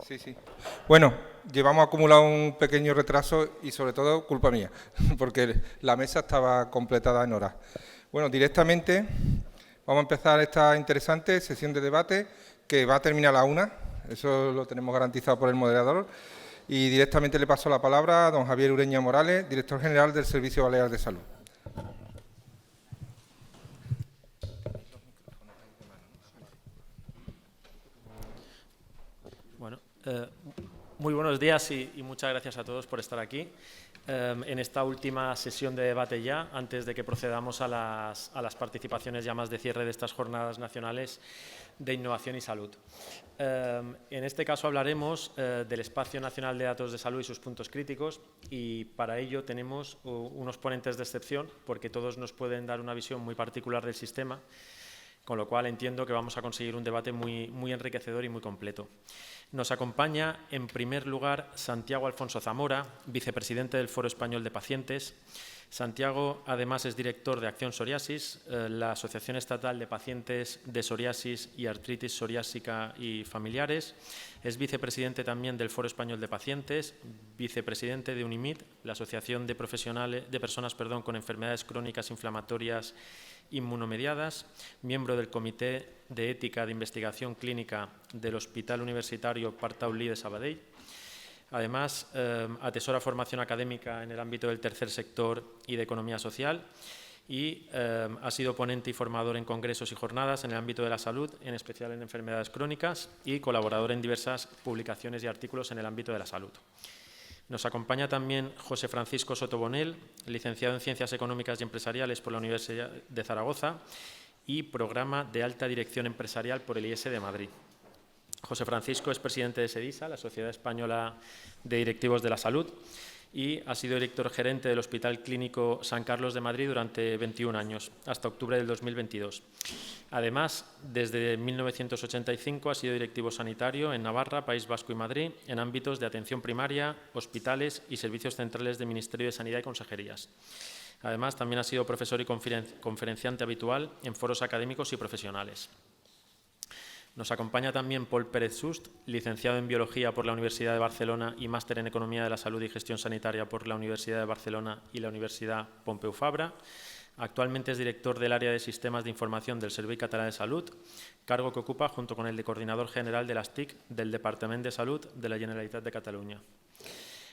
Sí, sí. Bueno, llevamos acumulado un pequeño retraso y sobre todo culpa mía, porque la mesa estaba completada en horas. Bueno, directamente vamos a empezar esta interesante sesión de debate que va a terminar a la 1, eso lo tenemos garantizado por el moderador. Y directamente le paso la palabra a don Javier Ureña Morales, director general del Servicio Balear de Salud. Bueno, muy buenos días y muchas gracias a todos por estar aquí en esta última sesión de debate ya, antes de que procedamos a las participaciones ya más de cierre de estas jornadas nacionales de innovación y salud. En este caso hablaremos del Espacio Nacional de Datos de Salud y sus puntos críticos, y para ello tenemos unos ponentes de excepción, porque todos nos pueden dar una visión muy particular del sistema, con lo cual entiendo que vamos a conseguir un debate muy enriquecedor y muy completo. Nos acompaña, en primer lugar, Santiago Alfonso Zamora, vicepresidente del Foro Español de Pacientes. Santiago, además, es director de Acción Psoriasis, la Asociación Estatal de Pacientes de Psoriasis y Artritis Psoriásica y Familiares. Es vicepresidente también del Foro Español de Pacientes, vicepresidente de UNIMID, la Asociación de Personas con enfermedades crónicas inflamatorias inmunomediadas, miembro del Comité de Ética de Investigación Clínica del Hospital Universitario Pare Taulí de Sabadell. Además, atesora formación académica en el ámbito del tercer sector y de economía social, y ha sido ponente y formador en congresos y jornadas en el ámbito de la salud, en especial en enfermedades crónicas, y colaborador en diversas publicaciones y artículos en el ámbito de la salud. Nos acompaña también José Francisco Soto Bonell, licenciado en Ciencias Económicas y Empresariales por la Universidad de Zaragoza y Programa de Alta Dirección Empresarial por el IES de Madrid. José Francisco es presidente de SEDISA, la Sociedad Española de Directivos de la Salud, y ha sido director gerente del Hospital Clínico San Carlos de Madrid durante 21 años, hasta octubre del 2022. Además, desde 1985 ha sido directivo sanitario en Navarra, País Vasco y Madrid, en ámbitos de atención primaria, hospitales y servicios centrales del Ministerio de Sanidad y Consejerías. Además, también ha sido profesor y conferenciante habitual en foros académicos y profesionales. Nos acompaña también Pol Pérez Sust, licenciado en Biología por la Universidad de Barcelona y máster en Economía de la Salud y Gestión Sanitaria por la Universidad de Barcelona y la Universidad Pompeu Fabra. Actualmente es director del área de Sistemas de Información del Servei Català de Salut, cargo que ocupa junto con el de coordinador general de las TIC del Departament de Salud de la Generalitat de Cataluña.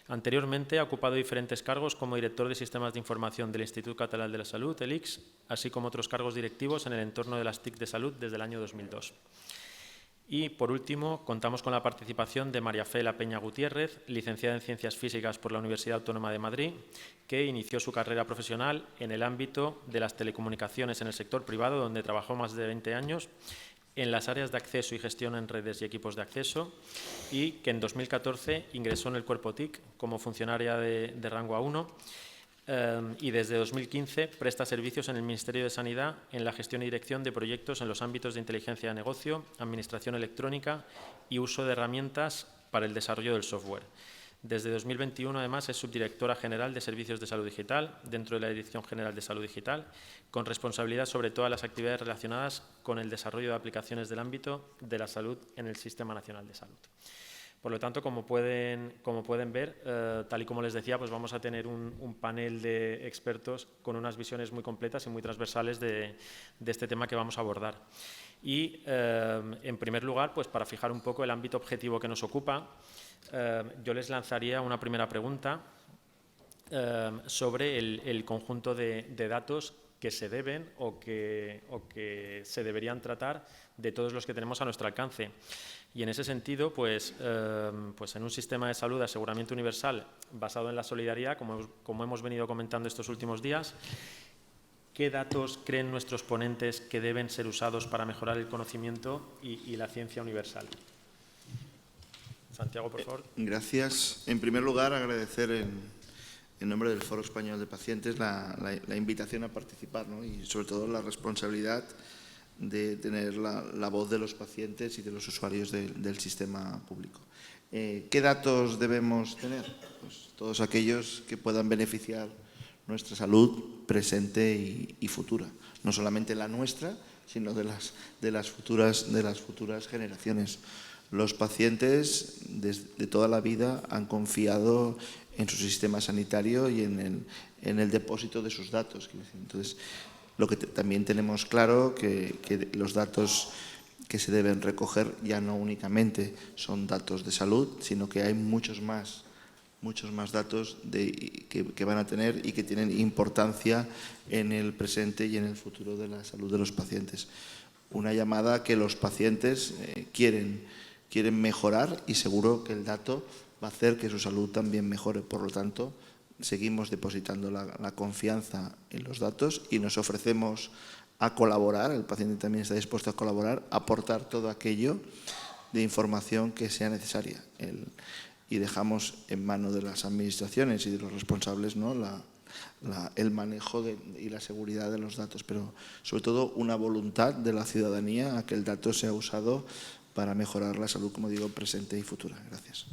Anteriormente ha ocupado diferentes cargos como director de Sistemas de Información del Institut Català de la Salut, el ICS, así como otros cargos directivos en el entorno de las TIC de salud desde el año 2002. Y, por último, contamos con la participación de María Fe La Peña Gutiérrez, licenciada en Ciencias Físicas por la Universidad Autónoma de Madrid, que inició su carrera profesional en el ámbito de las telecomunicaciones en el sector privado, donde trabajó más de 20 años, en las áreas de acceso y gestión en redes y equipos de acceso, y que en 2014 ingresó en el cuerpo TIC como funcionaria de rango A1, y desde 2015 presta servicios en el Ministerio de Sanidad en la gestión y dirección de proyectos en los ámbitos de inteligencia de negocio, administración electrónica y uso de herramientas para el desarrollo del software. Desde 2021, además, es subdirectora general de Servicios de Salud Digital dentro de la Dirección General de Salud Digital, con responsabilidad sobre todas las actividades relacionadas con el desarrollo de aplicaciones del ámbito de la salud en el Sistema Nacional de Salud. Por lo tanto, como pueden ver, tal y como les decía, pues vamos a tener un panel de expertos con unas visiones muy completas y muy transversales de este tema que vamos a abordar. Y, en primer lugar, pues para fijar un poco el ámbito objetivo que nos ocupa, yo les lanzaría una primera pregunta sobre el conjunto de datos que se deben o que se deberían tratar de todos los que tenemos a nuestro alcance. Y en ese sentido, pues en un sistema de salud de aseguramiento universal basado en la solidaridad, como hemos venido comentando estos últimos días, ¿qué datos creen nuestros ponentes que deben ser usados para mejorar el conocimiento y la ciencia universal? Santiago, por favor. Gracias. En primer lugar, agradecer en nombre del Foro Español de Pacientes la invitación a participar, ¿no? Y sobre todo la responsabilidad de tener la voz de los pacientes y de los usuarios del sistema público. ¿Qué datos debemos tener? Pues todos aquellos que puedan beneficiar nuestra salud presente y futura. No solamente la nuestra, sino de las futuras generaciones. Los pacientes desde toda la vida han confiado en su sistema sanitario y en el depósito de sus datos. Entonces, lo que también tenemos claro que los datos que se deben recoger ya no únicamente son datos de salud, sino que hay muchos más datos que van a tener y que tienen importancia en el presente y en el futuro de la salud de los pacientes. Una llamada que los pacientes quieren mejorar y seguro que el dato va a hacer que su salud también mejore. Por lo tanto, seguimos depositando la confianza en los datos y nos ofrecemos a colaborar, el paciente también está dispuesto a colaborar, a aportar todo aquello de información que sea necesaria. Y dejamos en manos de las administraciones y de los responsables, ¿no?, el manejo y la seguridad de los datos, pero sobre todo una voluntad de la ciudadanía a que el dato sea usado para mejorar la salud, como digo, presente y futura. Gracias.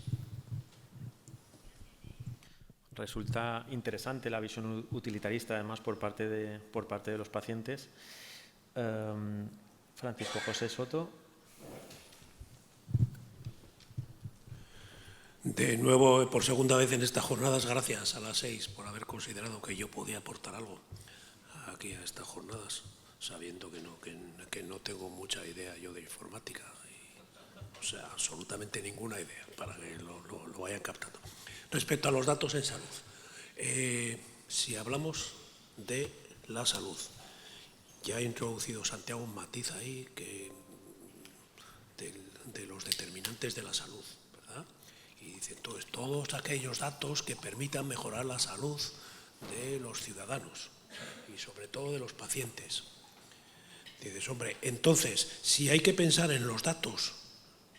Resulta interesante la visión utilitarista, además, por parte de los pacientes. Francisco José Soto. De nuevo, por segunda vez en estas jornadas, gracias a las 6 por haber considerado que yo podía aportar algo aquí a estas jornadas, sabiendo que no tengo mucha idea yo de informática, o sea, absolutamente ninguna idea, para que lo vayan captando. Respecto a los datos en salud, si hablamos de la salud, ya ha introducido Santiago un matiz ahí de los determinantes de la salud, ¿verdad? Y dice, entonces, todos aquellos datos que permitan mejorar la salud de los ciudadanos y sobre todo de los pacientes. Dices, hombre, entonces, si hay que pensar en los datos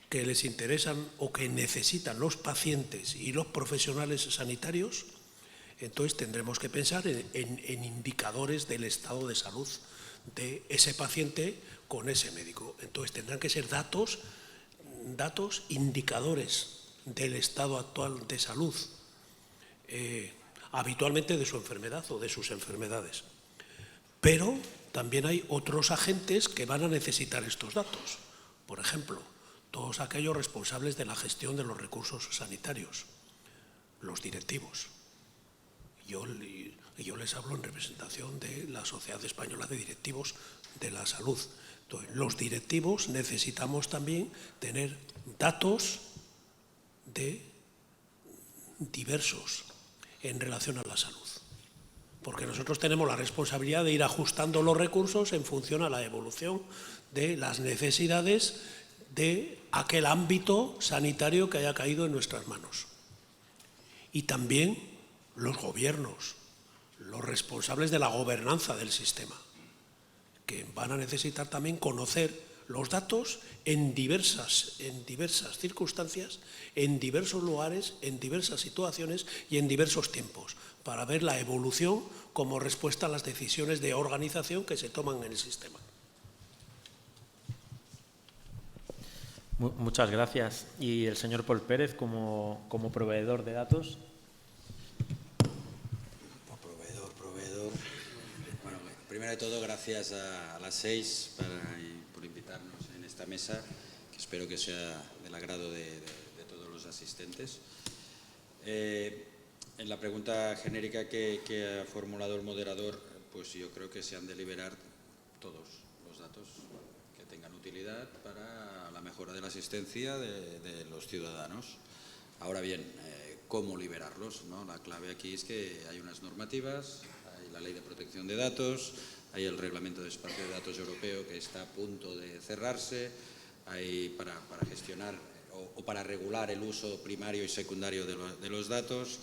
que les interesan o que necesitan los pacientes y los profesionales sanitarios, entonces tendremos que pensar en indicadores del estado de salud de ese paciente con ese médico. Entonces tendrán que ser datos indicadores del estado actual de salud, habitualmente de su enfermedad o de sus enfermedades. Pero también hay otros agentes que van a necesitar estos datos. Por ejemplo, todos aquellos responsables de la gestión de los recursos sanitarios, los directivos. Yo les hablo en representación de la Sociedad Española de Directivos de la Salud. Entonces, los directivos necesitamos también tener datos diversos en relación a la salud, porque nosotros tenemos la responsabilidad de ir ajustando los recursos en función a la evolución de las necesidades de aquel ámbito sanitario que haya caído en nuestras manos. Y también los gobiernos, los responsables de la gobernanza del sistema, que van a necesitar también conocer los datos en diversas circunstancias, en diversos lugares, en diversas situaciones y en diversos tiempos, para ver la evolución como respuesta a las decisiones de organización que se toman en el sistema. Muchas gracias. Y el señor Pol Pérez, como proveedor de datos. Proveedor. Bueno, primero de todo, gracias a las 6 por invitarnos en esta mesa, que espero que sea del agrado de todos los asistentes. En la pregunta genérica que ha formulado el moderador, pues yo creo que se han de liberar todos los datos que tengan utilidad para la mejora de la asistencia de los ciudadanos. Ahora bien, ¿cómo liberarlos, ¿no? La clave aquí es que hay unas normativas, hay la Ley de Protección de Datos, hay el Reglamento de Espacio de Datos Europeo que está a punto de cerrarse, hay para gestionar o para regular el uso primario y secundario de los datos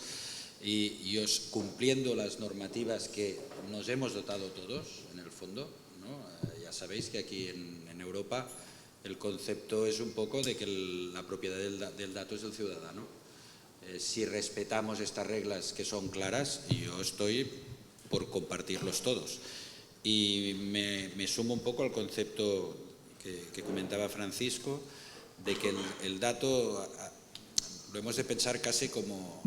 y cumpliendo las normativas que nos hemos dotado todos, en el fondo, ¿no? Ya sabéis que aquí en Europa el concepto es un poco de que la propiedad del dato es del ciudadano. Si respetamos estas reglas que son claras, yo estoy por compartirlos todos. Y me sumo un poco al concepto que comentaba Francisco, de que el dato lo hemos de pensar casi como,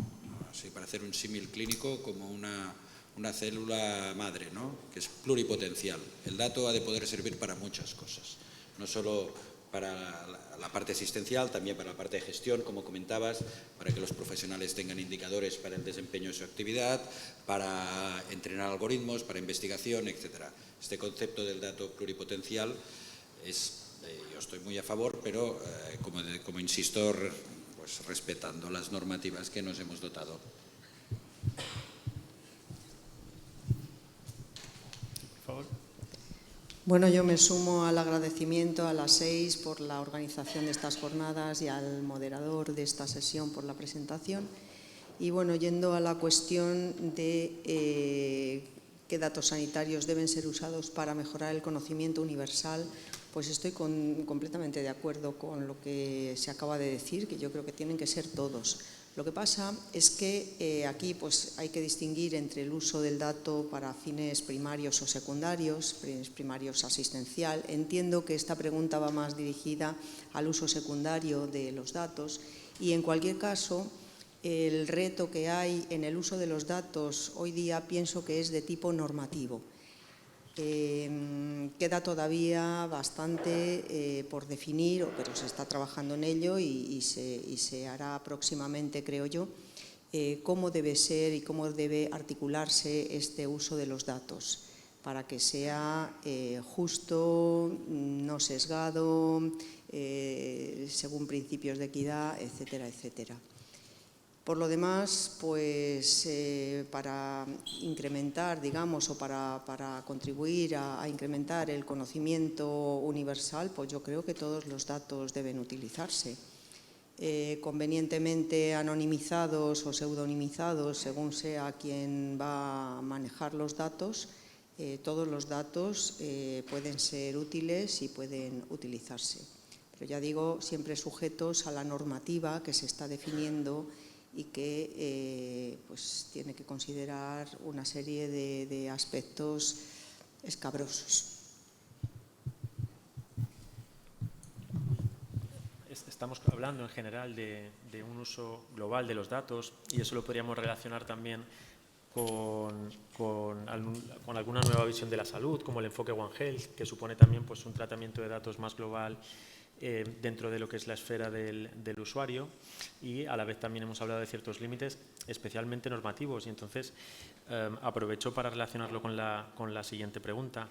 para hacer un símil clínico, como una célula madre, ¿no? Que es pluripotencial. El dato ha de poder servir para muchas cosas, no solo la parte asistencial, también para la parte de gestión, como comentabas, para que los profesionales tengan indicadores para el desempeño de su actividad, para entrenar algoritmos, para investigación, etc. Este concepto del dato pluripotencial yo estoy muy a favor, pero como insisto, pues respetando las normativas que nos hemos dotado. Por favor. Bueno, yo me sumo al agradecimiento a las 6 por la organización de estas jornadas y al moderador de esta sesión por la presentación. Y bueno, yendo a la cuestión de qué datos sanitarios deben ser usados para mejorar el conocimiento universal, pues estoy completamente de acuerdo con lo que se acaba de decir, que yo creo que tienen que ser todos. Lo que pasa es que aquí pues, hay que distinguir entre el uso del dato para fines primarios o secundarios, primarios asistencial. Entiendo que esta pregunta va más dirigida al uso secundario de los datos y en cualquier caso el reto que hay en el uso de los datos hoy día pienso que es de tipo normativo. Queda todavía bastante por definir, pero se está trabajando en ello y se hará próximamente, creo yo, cómo debe ser y cómo debe articularse este uso de los datos para que sea justo, no sesgado, según principios de equidad, etcétera, etcétera. Por lo demás, pues para incrementar, digamos, o para contribuir a incrementar el conocimiento universal, pues yo creo que todos los datos deben utilizarse. Convenientemente anonimizados o pseudonimizados, según sea quien va a manejar los datos, todos los datos pueden ser útiles y pueden utilizarse. Pero ya digo, siempre sujetos a la normativa que se está definiendo y que pues, tiene que considerar una serie de aspectos escabrosos. Estamos hablando en general de un uso global de los datos y eso lo podríamos relacionar también con alguna nueva visión de la salud, como el enfoque One Health, que supone también pues, un tratamiento de datos más global dentro de lo que es la esfera del usuario y a la vez también hemos hablado de ciertos límites especialmente normativos y entonces aprovecho para relacionarlo con la siguiente pregunta.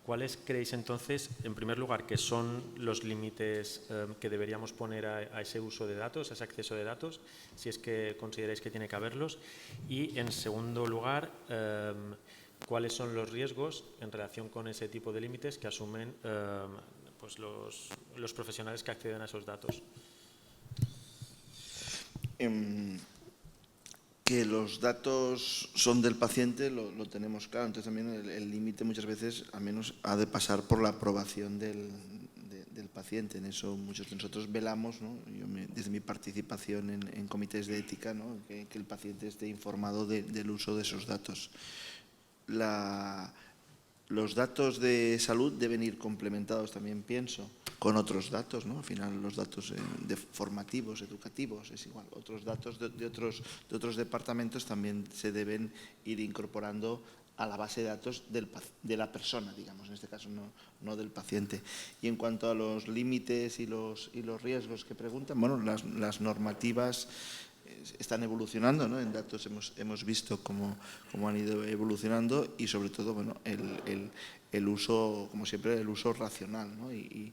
¿Cuáles creéis entonces, en primer lugar, que son los límites que deberíamos poner a ese uso de datos, a ese acceso de datos, si es que consideráis que tiene que haberlos? Y en segundo lugar, ¿cuáles son los riesgos en relación con ese tipo de límites que asumen pues los profesionales que acceden a esos datos? Que los datos son del paciente lo tenemos claro, entonces también el límite muchas veces al menos ha de pasar por la aprobación del paciente. En eso muchos de nosotros velamos, ¿no? Desde mi participación en comités de ética, ¿no? que el paciente esté informado del uso de esos datos. Los datos de salud deben ir complementados también, pienso, con otros datos, ¿no? Al final los datos formativos, educativos, es igual. Otros datos de otros departamentos también se deben ir incorporando a la base de datos de la persona, digamos, en este caso no del paciente. Y en cuanto a los límites y los riesgos que preguntan, bueno, las normativas están evolucionando, ¿no? En datos hemos visto cómo han ido evolucionando y sobre todo, bueno, el uso, como siempre, el uso racional, ¿no? Y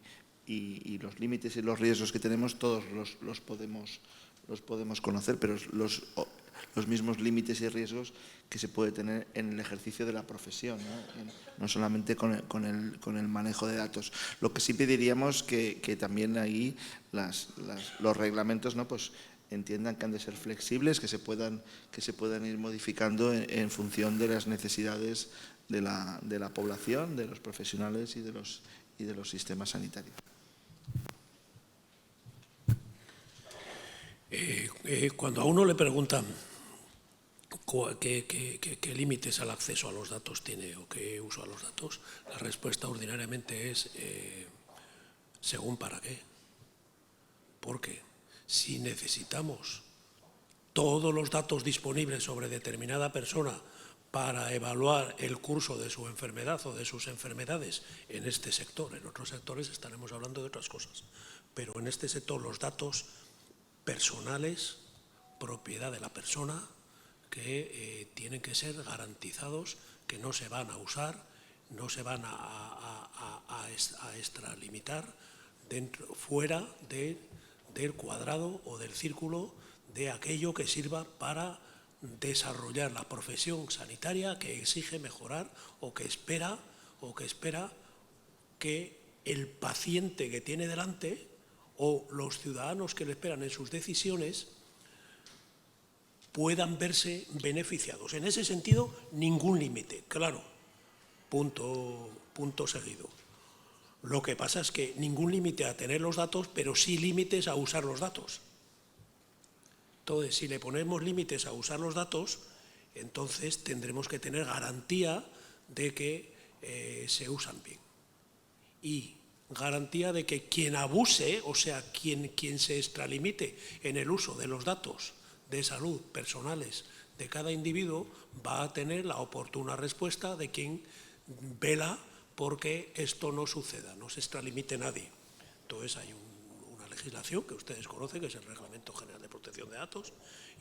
los límites y los riesgos que tenemos todos los podemos conocer, pero los mismos límites y riesgos que se puede tener en el ejercicio de la profesión, no solamente con el manejo de datos. Lo que sí pediríamos que también ahí los reglamentos, ¿no? Pues entiendan que han de ser flexibles, que se puedan ir modificando en función de las necesidades de la población, de los profesionales y de los sistemas sanitarios. Cuando a uno le preguntan qué límites al acceso a los datos tiene o qué uso a los datos, la respuesta ordinariamente es según para qué. Porque si necesitamos todos los datos disponibles sobre determinada persona para evaluar el curso de su enfermedad o de sus enfermedades en este sector. En otros sectores estaremos hablando de otras cosas, pero en este sector los datos personales, propiedad de la persona, que tienen que ser garantizados, que no se van a usar, no se van a extralimitar fuera del cuadrado o del círculo de aquello que sirva para desarrollar la profesión sanitaria que exige mejorar o que espera que el paciente que tiene delante o los ciudadanos que le esperan en sus decisiones puedan verse beneficiados. En ese sentido, ningún límite, claro, punto seguido. Lo que pasa es que ningún límite a tener los datos, pero sí límites a usar los datos. Entonces, si le ponemos límites a usar los datos, entonces tendremos que tener garantía de que se usan bien. Y garantía de que quien abuse, o sea, quien se extralimite en el uso de los datos de salud personales de cada individuo, va a tener la oportuna respuesta de quien vela porque esto no suceda, no se extralimite nadie. Entonces hay una legislación que ustedes conocen, que es el Reglamento General de Protección de Datos,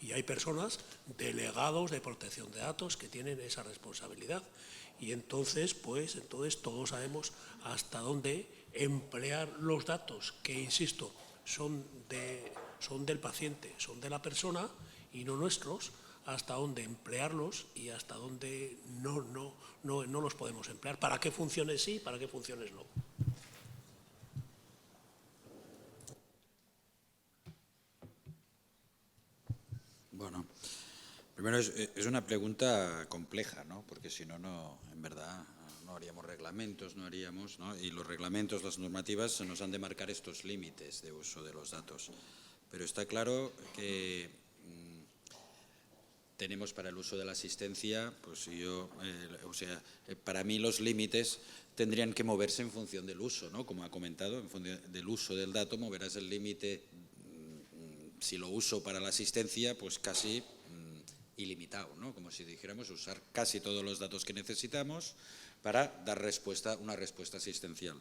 y hay personas, delegados de protección de datos, que tienen esa responsabilidad. Y entonces, todos sabemos hasta dónde emplear los datos, que, insisto, son del paciente, son de la persona y no nuestros, hasta dónde emplearlos y hasta dónde no los podemos emplear. ¿Para qué funciones sí, para qué funciones no? Bueno, primero es una pregunta compleja, ¿no? Porque si no, en verdad, no haríamos reglamentos, ¿no? Y los reglamentos, las normativas, nos han de marcar estos límites de uso de los datos. Pero está claro que tenemos para el uso de la asistencia, pues para mí los límites tendrían que moverse en función del uso, ¿no? Como ha comentado, en función del uso del dato moverás el límite, si lo uso para la asistencia, pues casi ilimitado, ¿no? Como si dijéramos usar casi todos los datos que necesitamos para dar una respuesta asistencial.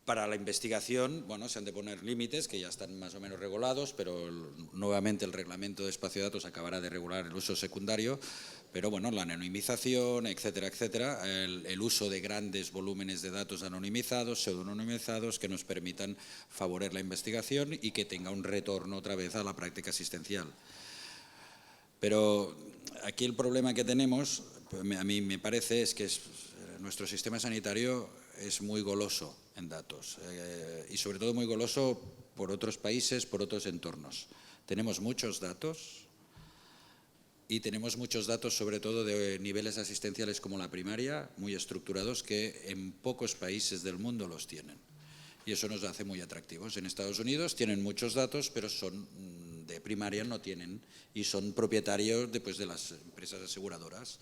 Para la investigación, bueno, se han de poner límites que ya están más o menos regulados, pero nuevamente el Reglamento de Espacio de Datos acabará de regular el uso secundario, pero bueno, la anonimización, etcétera, etcétera, el uso de grandes volúmenes de datos anonimizados, pseudonimizados, que nos permitan favorecer la investigación y que tenga un retorno otra vez a la práctica asistencial. Pero aquí el problema que tenemos, a mí me parece, es que nuestro sistema sanitario es muy goloso en datos y sobre todo muy goloso por otros países, por otros entornos. Tenemos muchos datos y tenemos muchos datos sobre todo de niveles asistenciales como la primaria, muy estructurados, que en pocos países del mundo los tienen. Y eso nos hace muy atractivos. En Estados Unidos tienen muchos datos, pero de primaria no tienen y son propietarios de las empresas aseguradoras.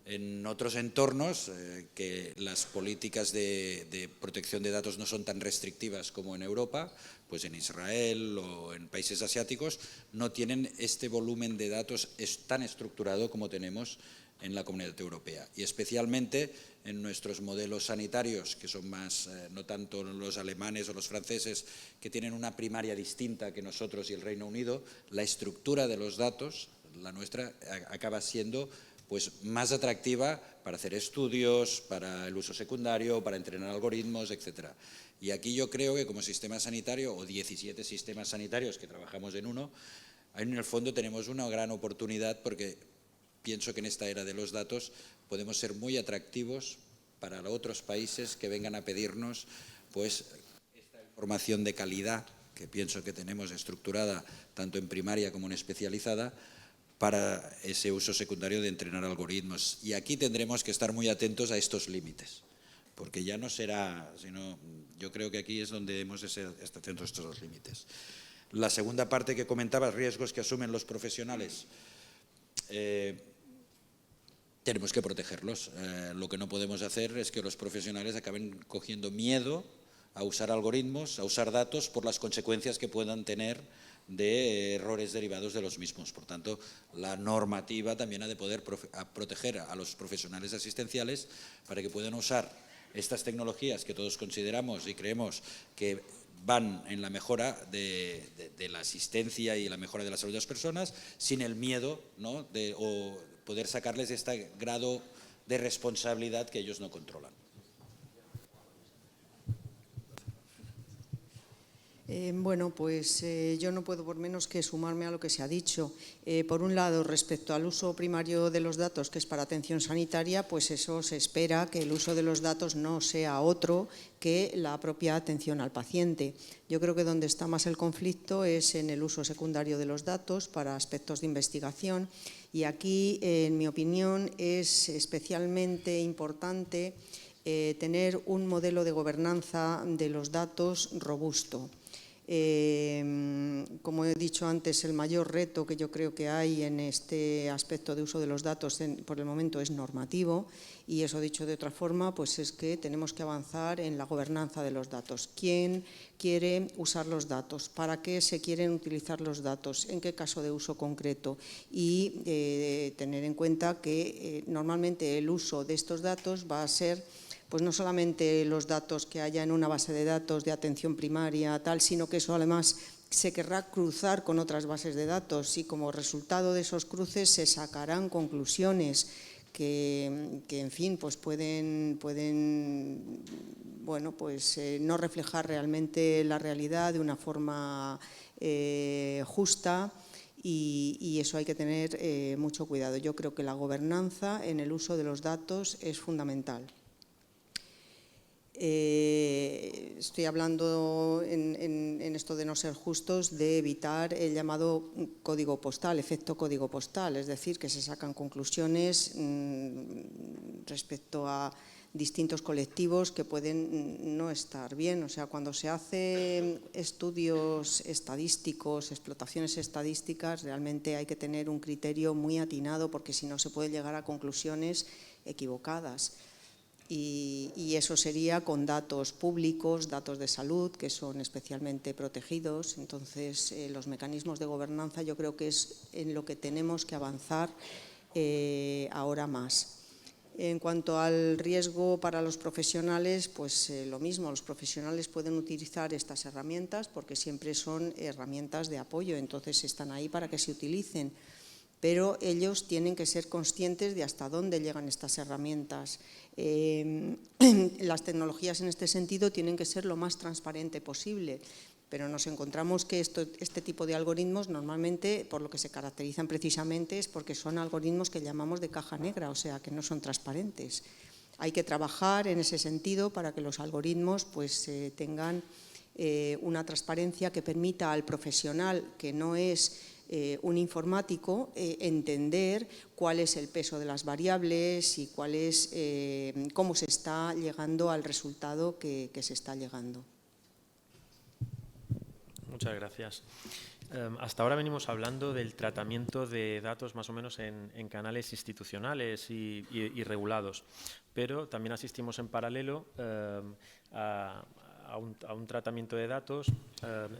En otros entornos, que las políticas de protección de datos no son tan restrictivas como en Europa, pues en Israel o en países asiáticos, no tienen este volumen de datos tan estructurado como tenemos en la Comunidad Europea. Y especialmente en nuestros modelos sanitarios, que son más, no tanto los alemanes o los franceses, que tienen una primaria distinta que nosotros y el Reino Unido, la estructura de los datos, la nuestra, acaba siendo pues más atractiva para hacer estudios, para el uso secundario, para entrenar algoritmos, etcétera. Y aquí yo creo que como sistema sanitario, o 17 sistemas sanitarios que trabajamos en uno, en el fondo tenemos una gran oportunidad, porque pienso que en esta era de los datos podemos ser muy atractivos para otros países que vengan a pedirnos pues esta información de calidad que pienso que tenemos estructurada tanto en primaria como en especializada, para ese uso secundario de entrenar algoritmos. Y aquí tendremos que estar muy atentos a estos límites, porque ya no será, sino yo creo que aquí es donde hemos de estar atentos a estos dos límites. La segunda parte que comentaba, riesgos que asumen los profesionales, tenemos que protegerlos. Lo que no podemos hacer es que los profesionales acaben cogiendo miedo a usar algoritmos, a usar datos, por las consecuencias que puedan tener de errores derivados de los mismos. Por tanto, la normativa también ha de poder proteger a los profesionales asistenciales para que puedan usar estas tecnologías que todos consideramos y creemos que van en la mejora de la asistencia y la mejora de la salud de las personas, sin el miedo, ¿no?, o poder sacarles este grado de responsabilidad que ellos no controlan. Bueno, pues yo no puedo por menos que sumarme a lo que se ha dicho. Por un lado, respecto al uso primario de los datos, que es para atención sanitaria, pues eso se espera que el uso de los datos no sea otro que la propia atención al paciente. Yo creo que donde está más el conflicto es en el uso secundario de los datos para aspectos de investigación, y aquí, en mi opinión, es especialmente importante tener un modelo de gobernanza de los datos robusto. Como he dicho antes, el mayor reto que yo creo que hay en este aspecto de uso de los datos por el momento es normativo, y eso, dicho de otra forma, pues es que tenemos que avanzar en la gobernanza de los datos. ¿Quién quiere usar los datos? ¿Para qué se quieren utilizar los datos? ¿En qué caso de uso concreto? Y tener en cuenta que normalmente el uso de estos datos va a ser pues no solamente los datos que haya en una base de datos de atención primaria, tal, sino que eso además se querrá cruzar con otras bases de datos, y como resultado de esos cruces se sacarán conclusiones que en fin, pues pueden bueno, pues no reflejar realmente la realidad de una forma justa, y eso hay que tener mucho cuidado. Yo creo que la gobernanza en el uso de los datos es fundamental. Estoy hablando en esto de no ser justos, de evitar el llamado código postal, efecto código postal, es decir, que se sacan conclusiones respecto a distintos colectivos que pueden no estar bien. O sea, cuando se hacen estudios estadísticos, explotaciones estadísticas, realmente hay que tener un criterio muy atinado, porque si no se puede llegar a conclusiones equivocadas. Y eso sería con datos públicos, datos de salud, que son especialmente protegidos. Entonces, los mecanismos de gobernanza yo creo que es en lo que tenemos que avanzar ahora más. En cuanto al riesgo para los profesionales, pues lo mismo, los profesionales pueden utilizar estas herramientas porque siempre son herramientas de apoyo, entonces están ahí para que se utilicen. Pero ellos tienen que ser conscientes de hasta dónde llegan estas herramientas. Las tecnologías en este sentido tienen que ser lo más transparente posible, pero nos encontramos que este tipo de algoritmos normalmente, por lo que se caracterizan precisamente, es porque son algoritmos que llamamos de caja negra, o sea, que no son transparentes. Hay que trabajar en ese sentido para que los algoritmos pues, tengan una transparencia que permita al profesional, que no es un informático, entender cuál es el peso de las variables y cómo se está llegando al resultado que se está llegando. Muchas gracias. Hasta ahora venimos hablando del tratamiento de datos más o menos en canales institucionales y regulados, pero también asistimos en paralelo a un tratamiento de datos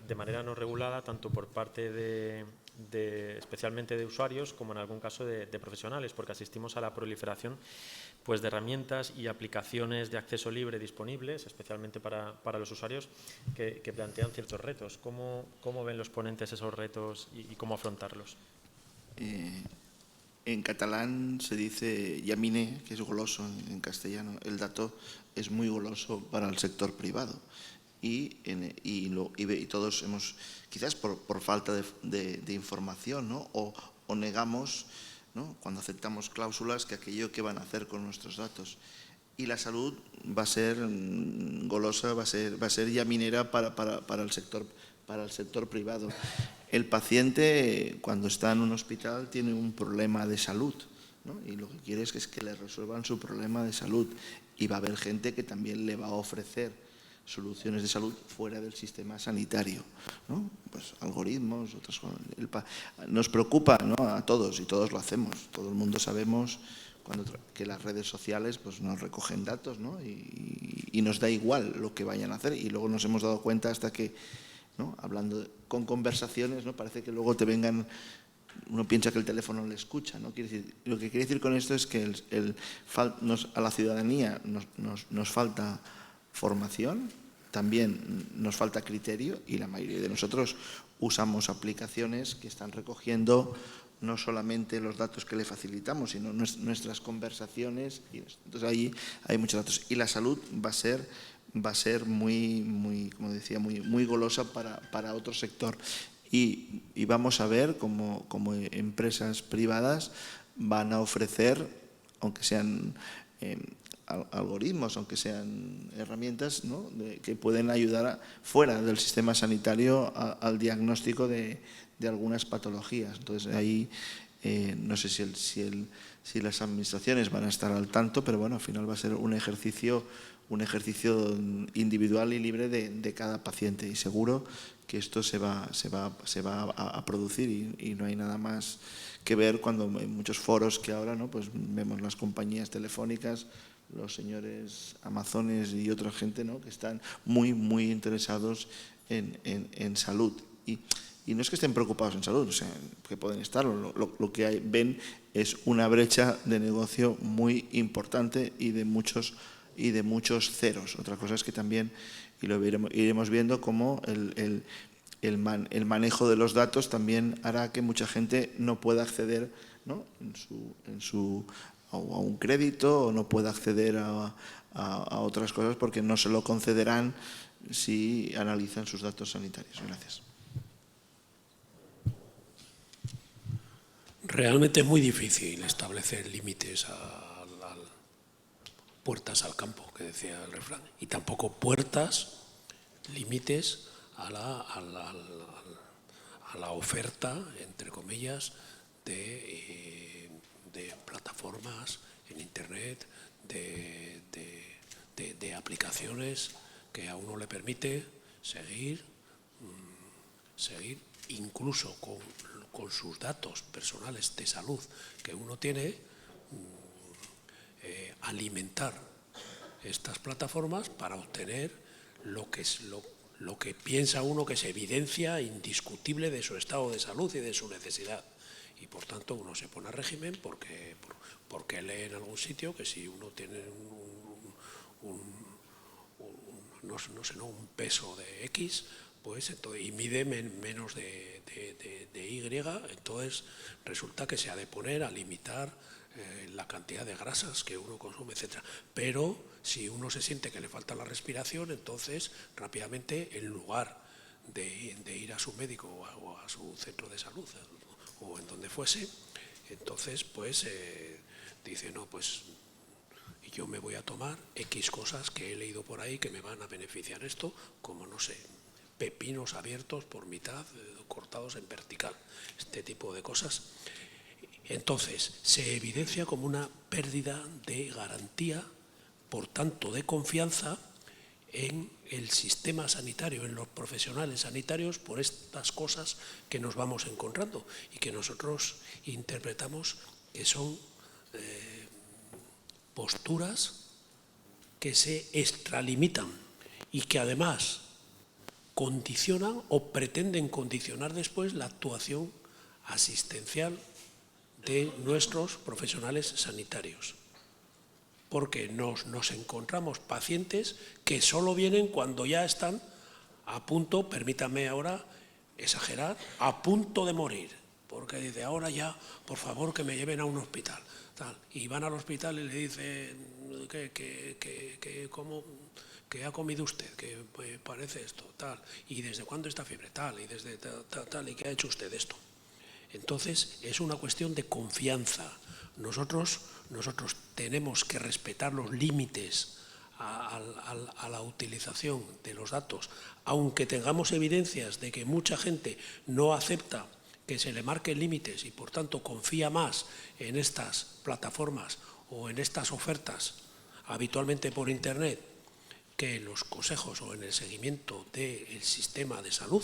de manera no regulada, tanto por parte especialmente de usuarios, como en algún caso de profesionales, porque asistimos a la proliferación pues, de herramientas y aplicaciones de acceso libre disponibles, especialmente para los usuarios, que plantean ciertos retos. ¿Cómo ven los ponentes esos retos y cómo afrontarlos? En catalán se dice llamine, que es goloso en castellano. El dato es muy goloso para el sector privado. Y todos hemos, quizás por falta de información, ¿no? o negamos, ¿no? cuando aceptamos cláusulas, que aquello que van a hacer con nuestros datos. Y la salud va a ser golosa, va a ser llaminera para el sector privado. El paciente, cuando está en un hospital, tiene un problema de salud, ¿no? Y lo que quiere es que le resuelvan su problema de salud. Y va a haber gente que también le va a ofrecer soluciones de salud fuera del sistema sanitario, ¿no? Pues algoritmos, otras cosas. Nos preocupa, ¿no? A todos, y todos lo hacemos. Todo el mundo sabemos que las redes sociales pues, nos recogen datos, ¿no? y nos da igual lo que vayan a hacer. Y luego nos hemos dado cuenta hasta que ¿no? Hablando con conversaciones, ¿no? Parece que luego te vengan, uno piensa que el teléfono le escucha, ¿no? Lo que quiere decir con esto es que a la ciudadanía nos falta formación, también nos falta criterio, y la mayoría de nosotros usamos aplicaciones que están recogiendo no solamente los datos que le facilitamos, sino nuestras conversaciones. Entonces ahí hay muchos datos. Y la salud va a ser muy, como decía, muy golosa para otro sector. Y vamos a ver cómo empresas privadas van a ofrecer, aunque sean algoritmos, aunque sean herramientas, ¿no? Que pueden ayudar fuera del sistema sanitario al diagnóstico de algunas patologías. Entonces ahí no sé si las administraciones van a estar al tanto, pero bueno, al final va a ser un ejercicio individual y libre de cada paciente, y seguro que esto se va a producir, y no hay nada más que ver cuando en muchos foros que ahora, ¿no? Pues vemos las compañías telefónicas, los señores Amazones y otra gente, ¿no? Que están muy interesados en salud. Y no es que estén preocupados en salud, o sea, que pueden estarlo. Lo que ven es una brecha de negocio muy importante y de muchos ceros. Otra cosa es que también, y lo iremos viendo, cómo el manejo de los datos también hará que mucha gente no pueda acceder, ¿no? a un crédito, o no pueda acceder a otras cosas porque no se lo concederán si analizan sus datos sanitarios. Gracias. Realmente es muy difícil establecer límites puertas al campo, que decía el refrán, y tampoco límites a la oferta, entre comillas, de plataformas en Internet, de aplicaciones que a uno le permite seguir incluso con sus datos personales de salud que uno tiene, alimentar estas plataformas para obtener lo que piensa uno que es evidencia indiscutible de su estado de salud y de su necesidad. Y por tanto uno se pone a régimen porque lee en algún sitio que si uno tiene un peso de X, pues entonces, y mide menos de Y, entonces resulta que se ha de poner a limitar la cantidad de grasas que uno consume, etc. Pero si uno se siente que le falta la respiración, entonces rápidamente, en lugar de ir a su médico o a su centro de salud o en donde fuese, entonces pues dice, no, pues yo me voy a tomar X cosas que he leído por ahí que me van a beneficiar esto, como no sé, pepinos abiertos por mitad, cortados en vertical, este tipo de cosas. Entonces, se evidencia como una pérdida de garantía, por tanto de confianza en el sistema sanitario, en los profesionales sanitarios, por estas cosas que nos vamos encontrando y que nosotros interpretamos que son posturas que se extralimitan y que además condicionan o pretenden condicionar después la actuación asistencial de nuestros profesionales sanitarios. Porque nos encontramos pacientes que solo vienen cuando ya están a punto, permítame ahora exagerar, a punto de morir. Porque dice, ahora ya, por favor, que me lleven a un hospital. Tal. Y van al hospital y le dicen, ¿qué ha comido usted? Que parece esto, tal. ¿Y desde cuándo esta fiebre? Tal. Y desde tal. ¿Y qué ha hecho usted esto? Entonces, es una cuestión de confianza. Nosotros tenemos que respetar los límites a la utilización de los datos, aunque tengamos evidencias de que mucha gente no acepta que se le marquen límites y por tanto confía más en estas plataformas o en estas ofertas habitualmente por Internet que en los consejos o en el seguimiento del sistema de salud,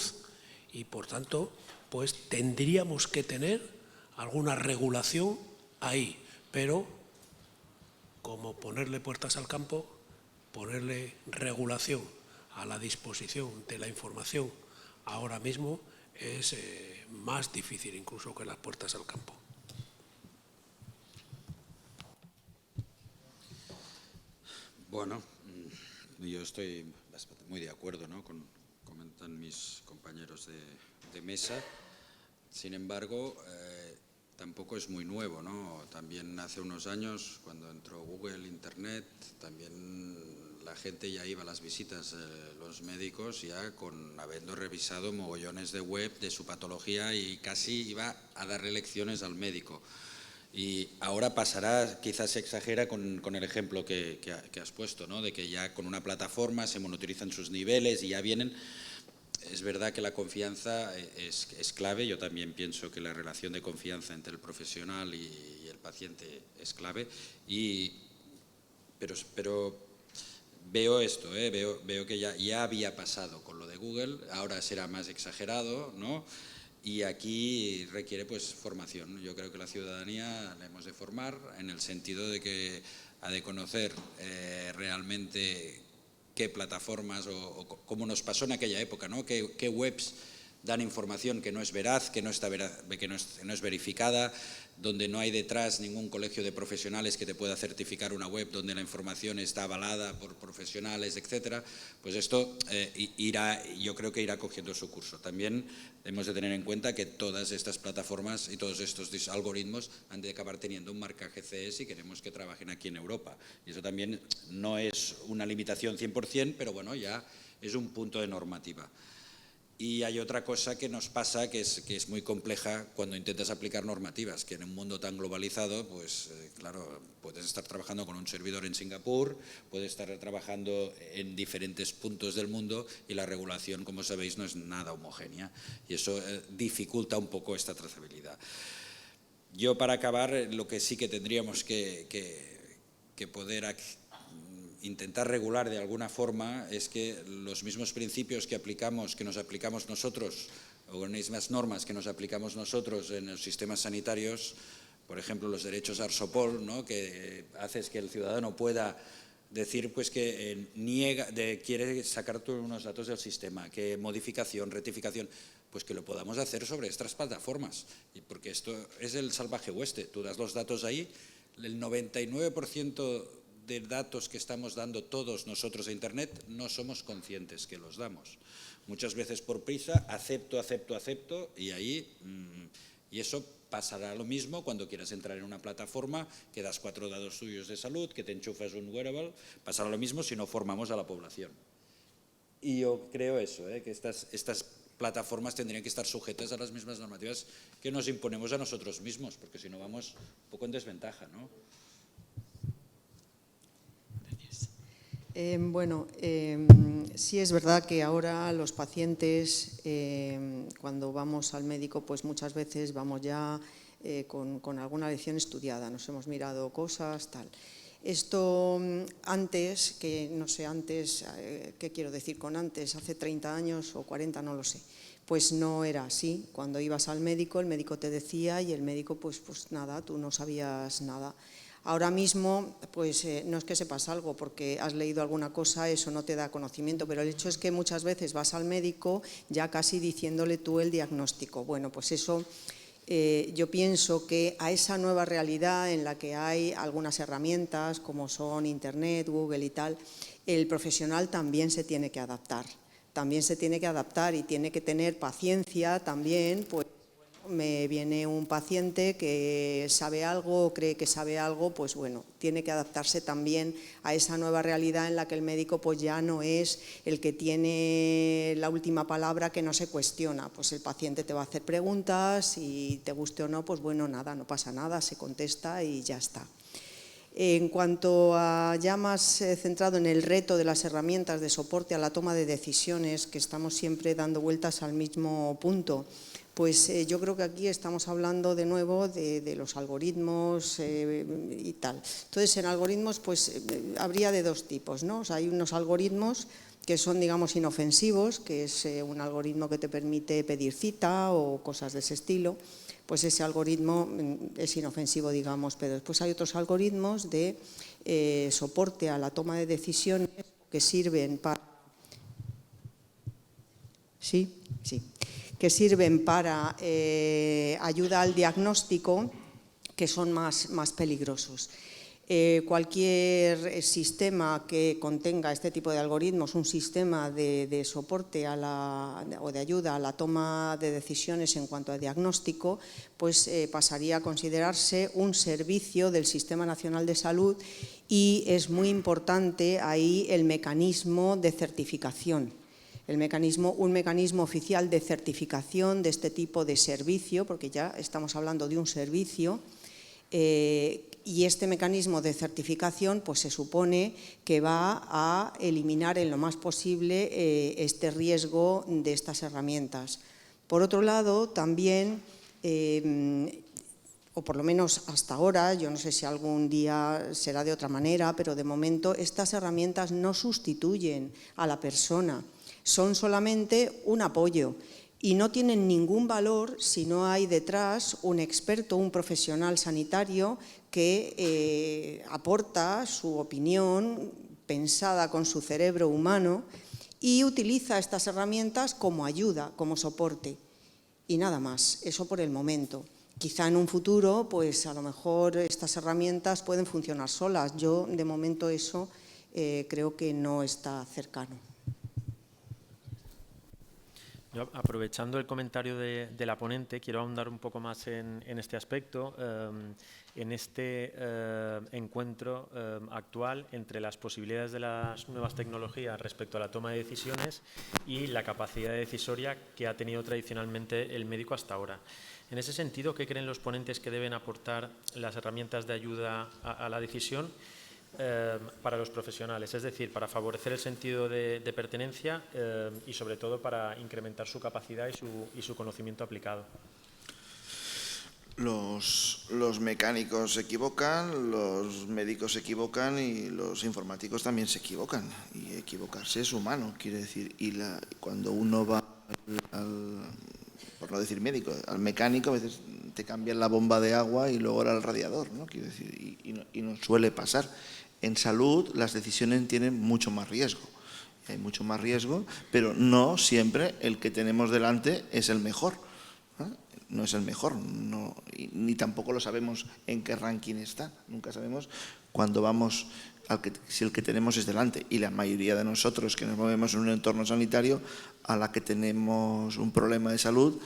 y por tanto pues tendríamos que tener alguna regulación ahí, pero como ponerle puertas al campo, ponerle regulación a la disposición de la información ahora mismo es más difícil incluso que las puertas al campo. Bueno, yo estoy muy de acuerdo, ¿no?, comentan mis compañeros de mesa. Sin embargo, tampoco es muy nuevo, ¿no? También hace unos años, cuando entró Google, Internet, también la gente ya iba a las visitas, los médicos ya habiendo revisado mogollones de web de su patología y casi iba a darle lecciones al médico. Y ahora pasará, quizás se exagera con el ejemplo que has puesto, ¿no?, de que ya con una plataforma se monitorizan sus niveles y ya vienen. Es verdad que la confianza es clave. Yo también pienso que la relación de confianza entre el profesional y el paciente es clave. Pero veo esto, veo que ya había pasado con lo de Google, ahora será más exagerado, ¿no? Y aquí requiere pues formación. Yo creo que la ciudadanía la hemos de formar en el sentido de que ha de conocer realmente qué plataformas o cómo nos pasó en aquella época, ¿no? Qué webs dan información que no es veraz, que no es verificada, donde no hay detrás ningún colegio de profesionales que te pueda certificar una web, donde la información está avalada por profesionales, etcétera. Pues esto yo creo que irá cogiendo su curso. También hemos de tener en cuenta que todas estas plataformas y todos estos algoritmos han de acabar teniendo un marcaje CE si queremos que trabajen aquí en Europa. Y eso también no es una limitación 100%, pero bueno, ya es un punto de normativa. Y hay otra cosa que nos pasa que es muy compleja cuando intentas aplicar normativas, que en un mundo tan globalizado, pues claro, puedes estar trabajando con un servidor en Singapur, puedes estar trabajando en diferentes puntos del mundo y la regulación, como sabéis, no es nada homogénea y eso dificulta un poco esta trazabilidad. Yo, para acabar, lo que sí que tendríamos que poder intentar regular de alguna forma es que los mismos principios que nos aplicamos nosotros, o las mismas normas que nos aplicamos nosotros en los sistemas sanitarios, por ejemplo los derechos Arsopol, ¿no?, que haces que el ciudadano pueda decir pues que quiere sacar unos datos del sistema, que modificación, rectificación, pues que lo podamos hacer sobre estas plataformas, porque esto es el salvaje oeste. Tú das los datos ahí, el 99% de datos que estamos dando todos nosotros a Internet no somos conscientes que los damos. Muchas veces por prisa, acepto, y ahí, y eso pasará lo mismo cuando quieras entrar en una plataforma, que das 4 datos tuyos de salud, que te enchufas un wearable, pasará lo mismo si no formamos a la población. Y yo creo eso, que estas plataformas tendrían que estar sujetas a las mismas normativas que nos imponemos a nosotros mismos, porque si no vamos un poco en desventaja, ¿no? Sí es verdad que ahora los pacientes, cuando vamos al médico, pues muchas veces vamos ya con alguna lección estudiada, nos hemos mirado cosas, tal. Esto antes, que no sé antes, ¿qué quiero decir con antes? Hace 30 años o 40, no lo sé. Pues no era así. Cuando ibas al médico, el médico te decía y el médico pues nada, tú no sabías nada. Ahora mismo, pues no es que sepas algo porque has leído alguna cosa, eso no te da conocimiento, pero el hecho es que muchas veces vas al médico ya casi diciéndole tú el diagnóstico. Bueno, pues eso yo pienso que a esa nueva realidad en la que hay algunas herramientas como son Internet, Google y tal, el profesional también se tiene que adaptar. También se tiene que adaptar y tiene que tener paciencia también, pues me viene un paciente que sabe algo o cree que sabe algo, pues bueno, tiene que adaptarse también a esa nueva realidad en la que el médico pues ya no es el que tiene la última palabra, que no se cuestiona. Pues el paciente te va a hacer preguntas y te guste o no, pues bueno, nada, no pasa nada, se contesta y ya está. En cuanto a ya más centrado en el reto de las herramientas de soporte a la toma de decisiones, que estamos siempre dando vueltas al mismo punto, pues yo creo que aquí estamos hablando de nuevo de los algoritmos y tal. Entonces, en algoritmos pues habría de dos tipos, ¿no? O sea, hay unos algoritmos que son, digamos, inofensivos, que es un algoritmo que te permite pedir cita o cosas de ese estilo. Pues ese algoritmo es inofensivo, digamos, pero después hay otros algoritmos de soporte a la toma de decisiones que sirven Sí, que sirven para ayuda al diagnóstico, que son más peligrosos. Cualquier sistema que contenga este tipo de algoritmos, un sistema de soporte o de ayuda a la toma de decisiones en cuanto a diagnóstico, pues pasaría a considerarse un servicio del Sistema Nacional de Salud, y es muy importante ahí el mecanismo de certificación. Un mecanismo oficial de certificación de este tipo de servicio, porque ya estamos hablando de un servicio, y este mecanismo de certificación pues se supone que va a eliminar en lo más posible este riesgo de estas herramientas. Por otro lado, también, o por lo menos hasta ahora, yo no sé si algún día será de otra manera, pero de momento estas herramientas no sustituyen a la persona, son solamente un apoyo. Y no tienen ningún valor si no hay detrás un experto, un profesional sanitario que aporta su opinión pensada con su cerebro humano y utiliza estas herramientas como ayuda, como soporte. Y nada más, eso por el momento. Quizá en un futuro, pues a lo mejor estas herramientas pueden funcionar solas. Yo, de momento, eso creo que no está cercano. Yo, aprovechando el comentario de la ponente, quiero ahondar un poco más en este aspecto, en este encuentro actual entre las posibilidades de las nuevas tecnologías respecto a la toma de decisiones y la capacidad decisoria que ha tenido tradicionalmente el médico hasta ahora. En ese sentido, ¿qué creen los ponentes que deben aportar las herramientas de ayuda a la decisión para los profesionales? Es decir, para favorecer el sentido de pertenencia y sobre todo para incrementar su capacidad y su conocimiento aplicado. Los mecánicos se equivocan, los médicos se equivocan y los informáticos también se equivocan. Y equivocarse es humano, quiere decir. Y cuando uno va por no decir médico, al mecánico, a veces te cambian la bomba de agua y luego era el radiador, ¿no? Quiere decir, y nos suele pasar. En salud las decisiones tienen mucho más riesgo. Hay mucho más riesgo, pero no siempre el que tenemos delante es el mejor. No es el mejor, ni tampoco lo sabemos en qué ranking está. Nunca sabemos cuando vamos, si el que tenemos es delante. Y la mayoría de nosotros que nos movemos en un entorno sanitario, a la que tenemos un problema de salud,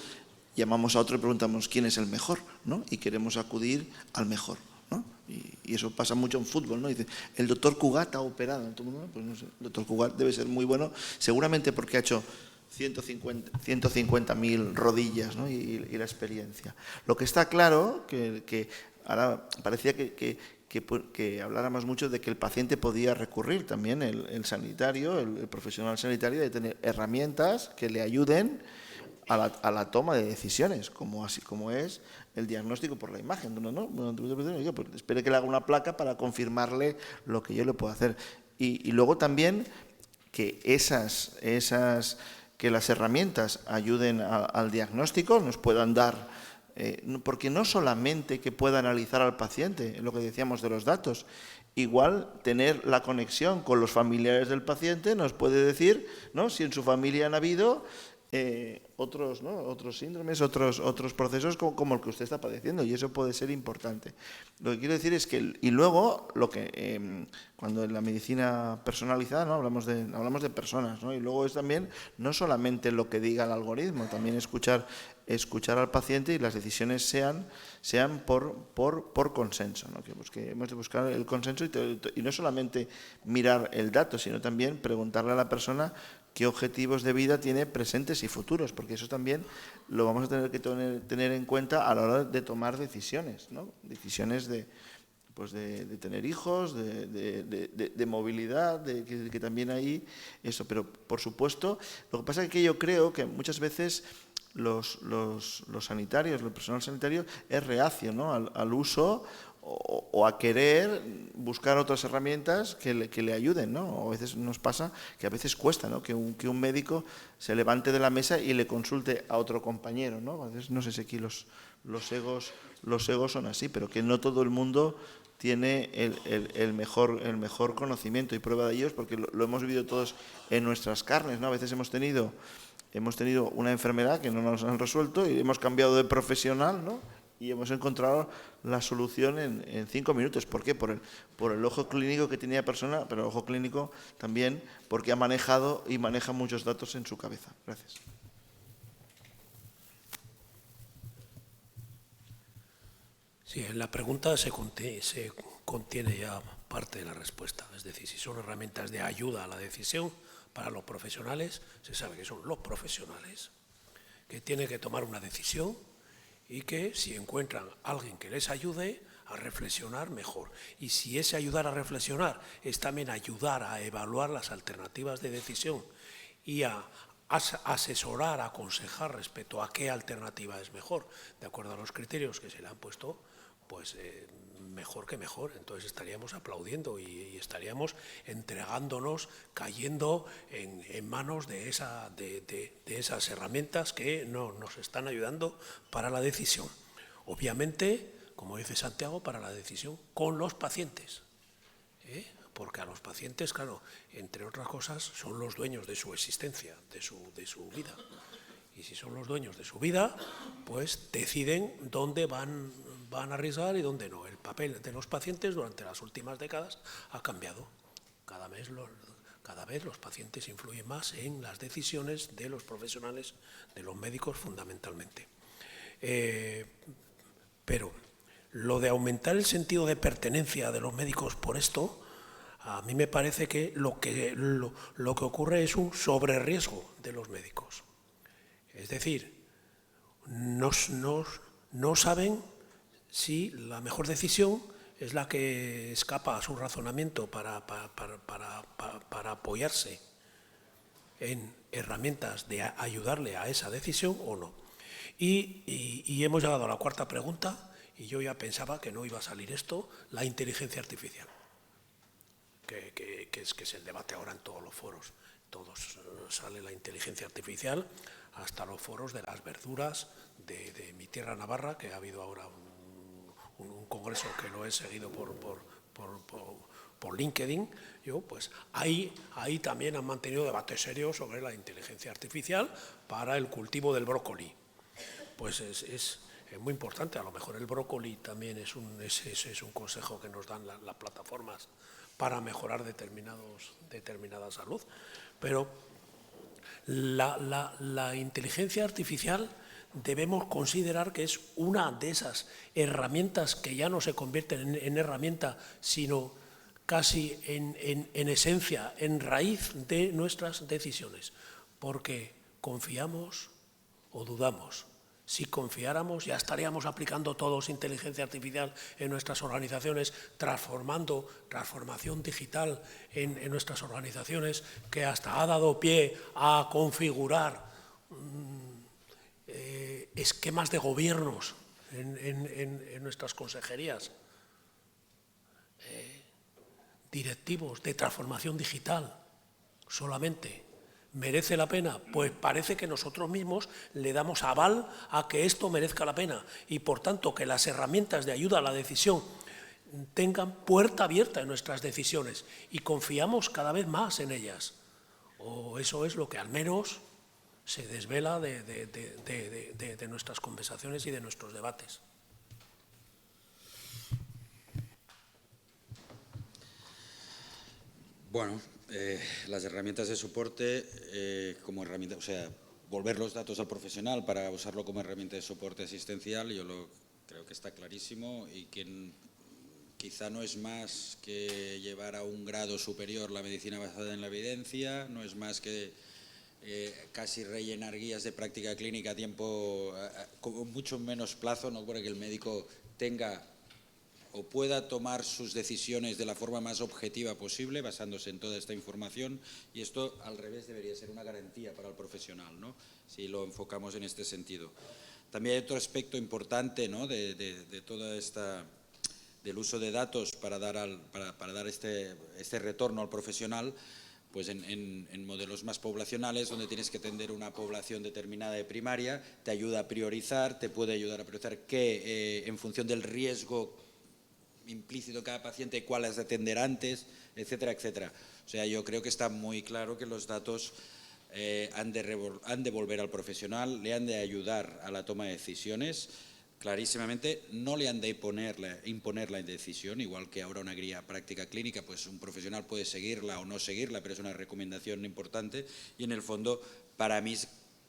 llamamos a otro y preguntamos quién es el mejor, ¿no? Y queremos acudir al mejor, ¿no? Y eso pasa mucho en fútbol, ¿no? Dice, el doctor Cugat ha operado. Todo el mundo, pues no sé, el doctor Cugat debe ser muy bueno, seguramente porque ha hecho 150.000 rodillas, ¿no? y la experiencia. Lo que está claro, que ahora parecía que habláramos mucho de que el paciente podía recurrir también, el sanitario, el profesional sanitario, de tener herramientas que le ayuden a la toma de decisiones, así como es el diagnóstico por la imagen. ¿No? Pues espere que le haga una placa para confirmarle lo que yo le puedo hacer. Y luego también que que las herramientas ayuden al diagnóstico, nos puedan dar, porque no solamente que pueda analizar al paciente, lo que decíamos de los datos, igual tener la conexión con los familiares del paciente nos puede decir, ¿no?, si en su familia han habido otros síndromes, otros procesos como el que usted está padeciendo, y eso puede ser importante. Lo que quiero decir es que, y luego, cuando en la medicina personalizada, ¿no?, hablamos de personas, ¿no? Y luego es también no solamente lo que diga el algoritmo, también escuchar al paciente y las decisiones sean por consenso, ¿no? Que hemos de buscar el consenso y no solamente mirar el dato, sino también preguntarle a la persona qué objetivos de vida tiene presentes y futuros, porque eso también lo vamos a tener que tener en cuenta a la hora de tomar decisiones, ¿no? Decisiones de tener hijos, de movilidad, que también hay eso. Pero, por supuesto, lo que pasa es que yo creo que muchas veces los sanitarios, el personal sanitario es reacio, ¿no?, al uso o a querer buscar otras herramientas que le ayuden, ¿no? A veces nos pasa que a veces cuesta, ¿no?, que un médico se levante de la mesa y le consulte a otro compañero, ¿no? A veces no sé si aquí los egos son así, pero que no todo el mundo tiene el mejor conocimiento, y prueba de ello es porque lo hemos vivido todos en nuestras carnes, ¿no? A veces hemos tenido hemos tenido una enfermedad que no nos han resuelto y hemos cambiado de profesional, ¿no? Y hemos encontrado la solución en 5 minutos. ¿Por qué? Por el ojo clínico que tenía la persona, pero el ojo clínico también porque ha manejado y maneja muchos datos en su cabeza. Gracias. Sí, en la pregunta se contiene ya parte de la respuesta. Es decir, si son herramientas de ayuda a la decisión para los profesionales, se sabe que son los profesionales que tienen que tomar una decisión y que si encuentran a alguien que les ayude a reflexionar, mejor. Y si ese ayudar a reflexionar es también ayudar a evaluar las alternativas de decisión y a asesorar, aconsejar respecto a qué alternativa es mejor, de acuerdo a los criterios que se le han puesto, pues mejor que mejor. Entonces estaríamos aplaudiendo y estaríamos entregándonos, cayendo en manos de esas herramientas que nos están ayudando para la decisión. Obviamente, como dice Santiago, para la decisión con los pacientes. Porque a los pacientes, claro, entre otras cosas, son los dueños de su existencia, de su vida. Y si son los dueños de su vida, pues deciden dónde van a arriesgar y dónde no. El papel de los pacientes durante las últimas décadas ha cambiado. Cada vez los pacientes influyen más en las decisiones de los profesionales, de los médicos fundamentalmente. Pero lo de aumentar el sentido de pertenencia de los médicos por esto, a mí me parece que lo que ocurre es un sobreriesgo de los médicos. Es decir, no saben si la mejor decisión es la que escapa a su razonamiento para apoyarse en herramientas de ayudarle a esa decisión o no. Y hemos llegado a la cuarta pregunta, y yo ya pensaba que no iba a salir esto, la inteligencia artificial, que es el debate ahora en todos los foros. Todos sale la inteligencia artificial, hasta los foros de las verduras de mi tierra Navarra, que ha habido ahora un congreso que lo he seguido por LinkedIn. Pues ahí también han mantenido debates serios sobre la inteligencia artificial para el cultivo del brócoli. Pues es muy importante. A lo mejor el brócoli también es un consejo que nos dan las plataformas para mejorar determinada salud. Pero la inteligencia artificial debemos considerar que es una de esas herramientas que ya no se convierten en herramienta, sino casi en esencia, en raíz de nuestras decisiones, porque confiamos o dudamos. Si confiáramos, ya estaríamos aplicando todos inteligencia artificial en nuestras organizaciones, transformación digital en nuestras organizaciones, que hasta ha dado pie a configurar esquemas de gobiernos en nuestras consejerías, directivos de transformación digital solamente. ¿Merece la pena? Pues parece que nosotros mismos le damos aval a que esto merezca la pena y, por tanto, que las herramientas de ayuda a la decisión tengan puerta abierta en nuestras decisiones y confiamos cada vez más en ellas. O eso es lo que al menos se desvela de nuestras conversaciones y de nuestros debates. Bueno, las herramientas de soporte como herramienta, o sea, volver los datos al profesional para usarlo como herramienta de soporte asistencial, creo que está clarísimo y que quizá no es más que llevar a un grado superior la medicina basada en la evidencia, no es más que casi rellenar guías de práctica clínica a tiempo, con mucho menos plazo, ¿no? Para que el médico tenga o pueda tomar sus decisiones de la forma más objetiva posible, basándose en toda esta información, y esto al revés debería ser una garantía para el profesional, ¿no? Si lo enfocamos en este sentido. También hay otro aspecto importante, ¿no? de toda esta, del uso de datos para dar este retorno al profesional, pues en modelos más poblacionales, donde tienes que atender una población determinada de primaria, te ayuda a priorizar, te puede ayudar a priorizar qué, en función del riesgo implícito en cada paciente, cuáles atender antes, etcétera, etcétera. O sea, yo creo que está muy claro que los datos han de volver al profesional, le han de ayudar a la toma de decisiones. Clarísimamente no le han de imponer la decisión, igual que ahora una guía práctica clínica, pues un profesional puede seguirla o no seguirla, pero es una recomendación importante y en el fondo para mí,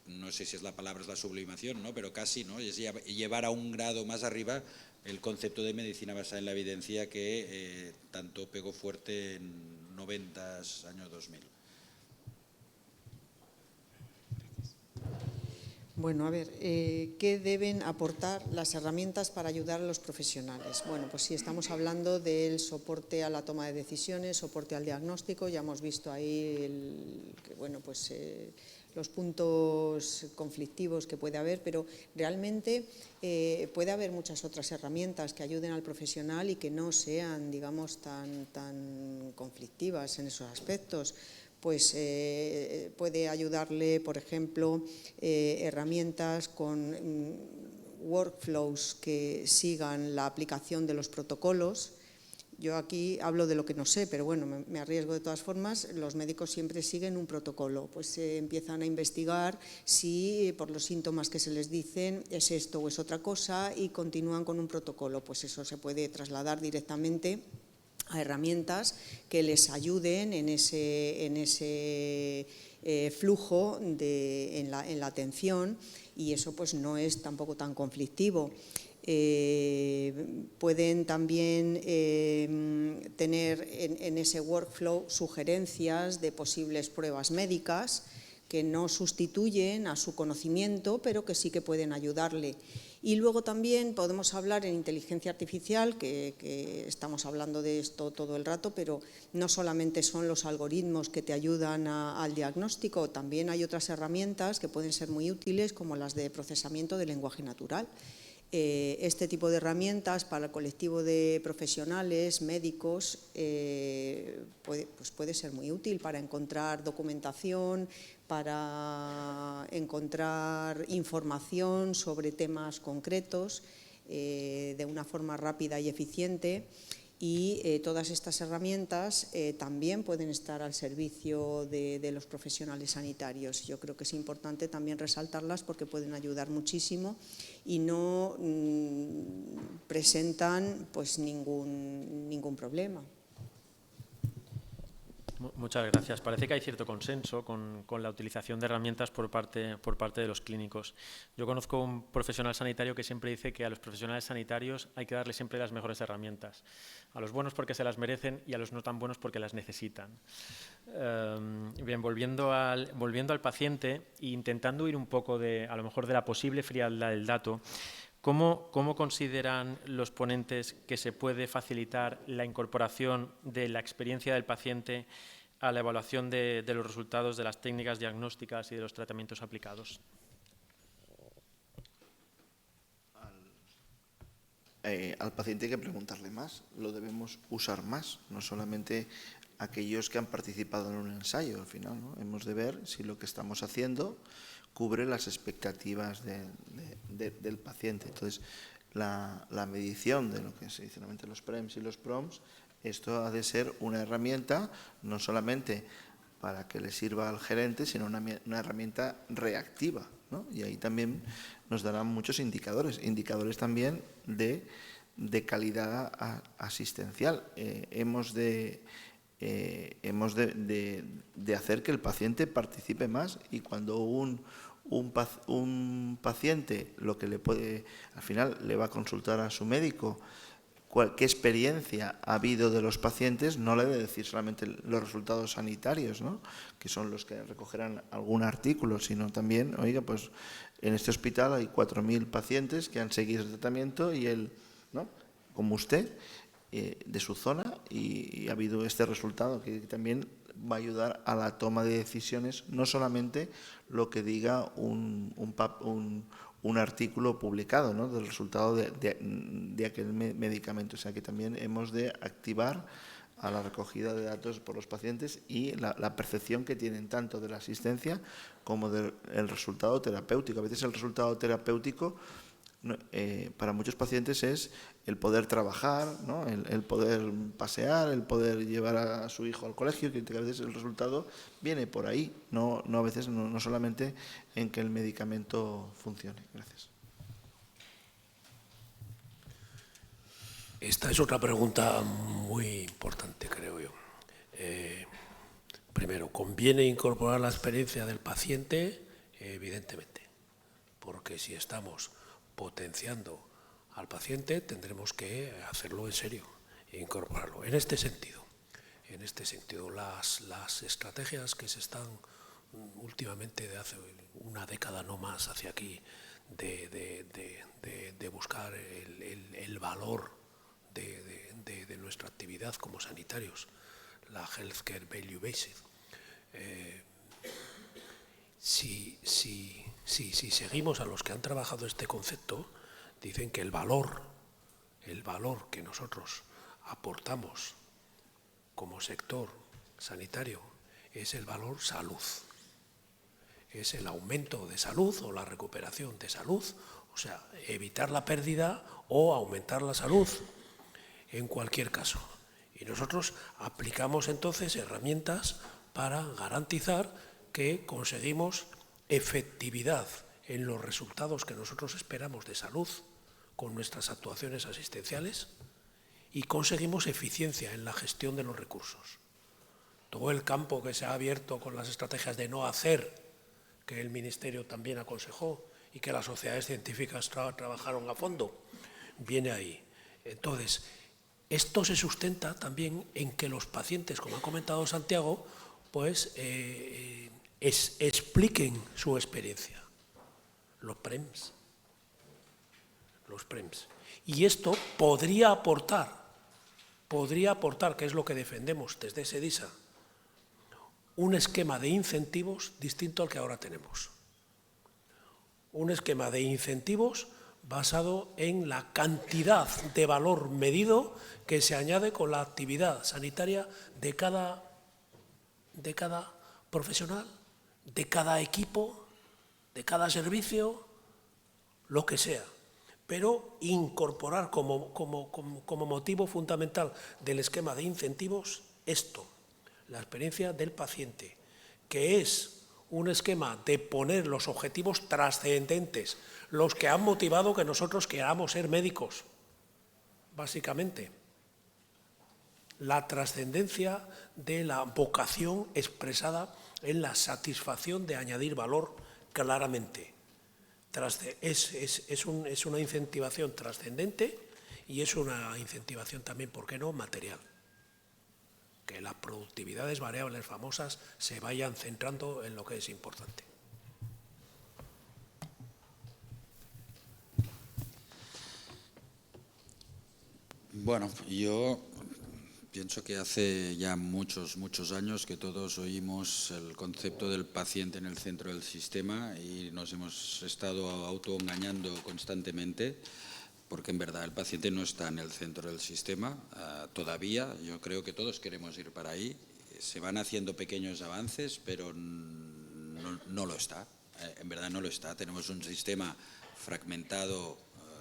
no sé si es la palabra, es la sublimación, ¿no? Pero casi, ¿no? Es llevar a un grado más arriba el concepto de medicina basada en la evidencia que tanto pegó fuerte en 90s, año 2000. Bueno, a ver, ¿qué deben aportar las herramientas para ayudar a los profesionales? Bueno, pues si estamos hablando del soporte a la toma de decisiones, soporte al diagnóstico, ya hemos visto ahí los puntos conflictivos que puede haber, pero realmente puede haber muchas otras herramientas que ayuden al profesional y que no sean, digamos, tan conflictivas en esos aspectos. Pues puede ayudarle, por ejemplo, herramientas con workflows que sigan la aplicación de los protocolos. Yo aquí hablo de lo que no sé, pero bueno, me arriesgo de todas formas. Los médicos siempre siguen un protocolo, pues empiezan a investigar si por los síntomas que se les dicen es esto o es otra cosa y continúan con un protocolo. Pues eso se puede trasladar directamente a herramientas que les ayuden en ese flujo en la atención y eso pues no es tampoco tan conflictivo. Pueden también tener en ese workflow sugerencias de posibles pruebas médicas que no sustituyen a su conocimiento, pero que sí que pueden ayudarle. Y luego también podemos hablar en inteligencia artificial, que estamos hablando de esto todo el rato, pero no solamente son los algoritmos que te ayudan al diagnóstico, también hay otras herramientas que pueden ser muy útiles, como las de procesamiento de lenguaje natural. Este tipo de herramientas para el colectivo de profesionales, médicos, puede ser muy útil para encontrar documentación, para encontrar información sobre temas concretos de una forma rápida y eficiente. Y todas estas herramientas también pueden estar al servicio de los profesionales sanitarios. Yo creo que es importante también resaltarlas porque pueden ayudar muchísimo y no presentan pues ningún problema. Muchas gracias. Parece que hay cierto consenso con la utilización de herramientas por parte de los clínicos. Yo conozco un profesional sanitario que siempre dice que a los profesionales sanitarios hay que darles siempre las mejores herramientas. A los buenos porque se las merecen y a los no tan buenos porque las necesitan. Bien, volviendo al paciente e intentando ir un poco a lo mejor de la posible frialdad del dato, ¿cómo consideran los ponentes que se puede facilitar la incorporación de la experiencia del paciente a la evaluación de los resultados de las técnicas diagnósticas y de los tratamientos aplicados? Al paciente hay que preguntarle más, lo debemos usar más, no solamente aquellos que han participado en un ensayo al final, ¿no? Hemos de ver si lo que estamos haciendo cubre las expectativas del paciente. Entonces, la medición de lo que se dice normalmente los PREMS y los PROMS, esto ha de ser una herramienta no solamente para que le sirva al gerente, sino una herramienta reactiva, ¿no? Y ahí también nos darán muchos indicadores también de calidad asistencial. Hemos de hacer que el paciente participe más y cuando un paciente lo que le puede, al final le va a consultar a su médico qué experiencia ha habido de los pacientes, no le debe decir solamente los resultados sanitarios, ¿no? Que son los que recogerán algún artículo, sino también, oiga, pues en este hospital hay 4.000 pacientes que han seguido el tratamiento y él, ¿no? Como usted, de su zona y ha habido este resultado que también va a ayudar a la toma de decisiones, no solamente lo que diga un artículo publicado, ¿no? Del resultado de aquel medicamento. O sea que también hemos de activar a la recogida de datos por los pacientes y la percepción que tienen tanto de la asistencia como del resultado terapéutico. A veces el resultado terapéutico para muchos pacientes es el poder trabajar, ¿no? el poder pasear, el poder llevar a su hijo al colegio, que a veces el resultado viene por ahí, no a veces no solamente en que el medicamento funcione. Gracias. Esta es otra pregunta muy importante, creo yo. Primero, ¿conviene incorporar la experiencia del paciente? Evidentemente, porque si estamos potenciando al paciente tendremos que hacerlo en serio e incorporarlo. En este sentido, las estrategias que se están últimamente, de hace una década no más hacia aquí, de buscar el valor de nuestra actividad como sanitarios, la Healthcare Value Based. Si seguimos a los que han trabajado este concepto, dicen que el valor que nosotros aportamos como sector sanitario es el valor salud. Es el aumento de salud o la recuperación de salud, o sea, evitar la pérdida o aumentar la salud en cualquier caso. Y nosotros aplicamos entonces herramientas para garantizar que conseguimos efectividad en los resultados que nosotros esperamos de salud con nuestras actuaciones asistenciales y conseguimos eficiencia en la gestión de los recursos. Todo el campo que se ha abierto con las estrategias de no hacer, que el Ministerio también aconsejó y que las sociedades científicas trabajaron a fondo, viene ahí. Entonces, esto se sustenta también en que los pacientes, como ha comentado Santiago, pues expliquen su experiencia. Los PREMS. Y esto podría aportar, que es lo que defendemos desde SEDISA, un esquema de incentivos distinto al que ahora tenemos. Un esquema de incentivos basado en la cantidad de valor medido que se añade con la actividad sanitaria de cada profesional, de cada equipo, de cada servicio, lo que sea. Pero incorporar como motivo fundamental del esquema de incentivos esto, la experiencia del paciente, que es un esquema de poner los objetivos trascendentes, los que han motivado que nosotros queramos ser médicos, básicamente. La trascendencia de la vocación expresada en la satisfacción de añadir valor claramente. Es una incentivación trascendente y es una incentivación también, ¿por qué no?, material. Que las productividades variables famosas se vayan centrando en lo que es importante. Bueno, yo pienso que hace ya muchos años que todos oímos el concepto del paciente en el centro del sistema y nos hemos estado autoengañando constantemente, porque en verdad el paciente no está en el centro del sistema todavía. Yo creo que todos queremos ir para ahí. Se van haciendo pequeños avances, pero no lo está. En verdad no lo está. Tenemos un sistema fragmentado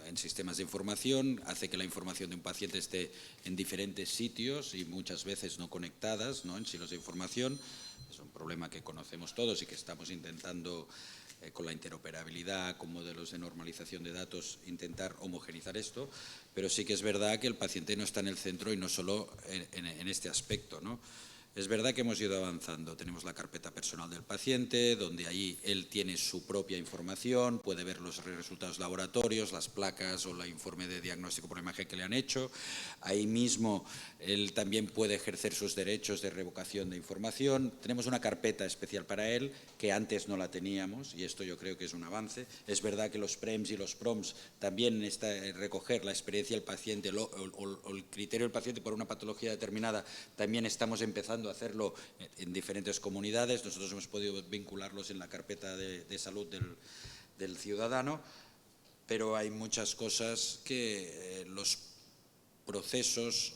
en sistemas de información, hace que la información de un paciente esté en diferentes sitios y muchas veces no conectadas, ¿no?, en silos de información. Es un problema que conocemos todos y que estamos intentando, con la interoperabilidad, con modelos de normalización de datos, intentar homogeneizar esto, pero sí que es verdad que el paciente no está en el centro y no solo en este aspecto, ¿no? Es verdad que hemos ido avanzando. Tenemos la carpeta personal del paciente, donde ahí él tiene su propia información, puede ver los resultados laboratorios, las placas o el informe de diagnóstico por imagen que le han hecho. Ahí mismo él también puede ejercer sus derechos de revocación de información. Tenemos una carpeta especial para él que antes no la teníamos y esto yo creo que es un avance. Es verdad que los PREMS y los PROMS también recoger la experiencia del paciente o el criterio del paciente por una patología determinada, también estamos empezando a hacerlo en diferentes comunidades. Nosotros hemos podido vincularlos en la carpeta de salud del ciudadano, pero hay muchas cosas que los procesos,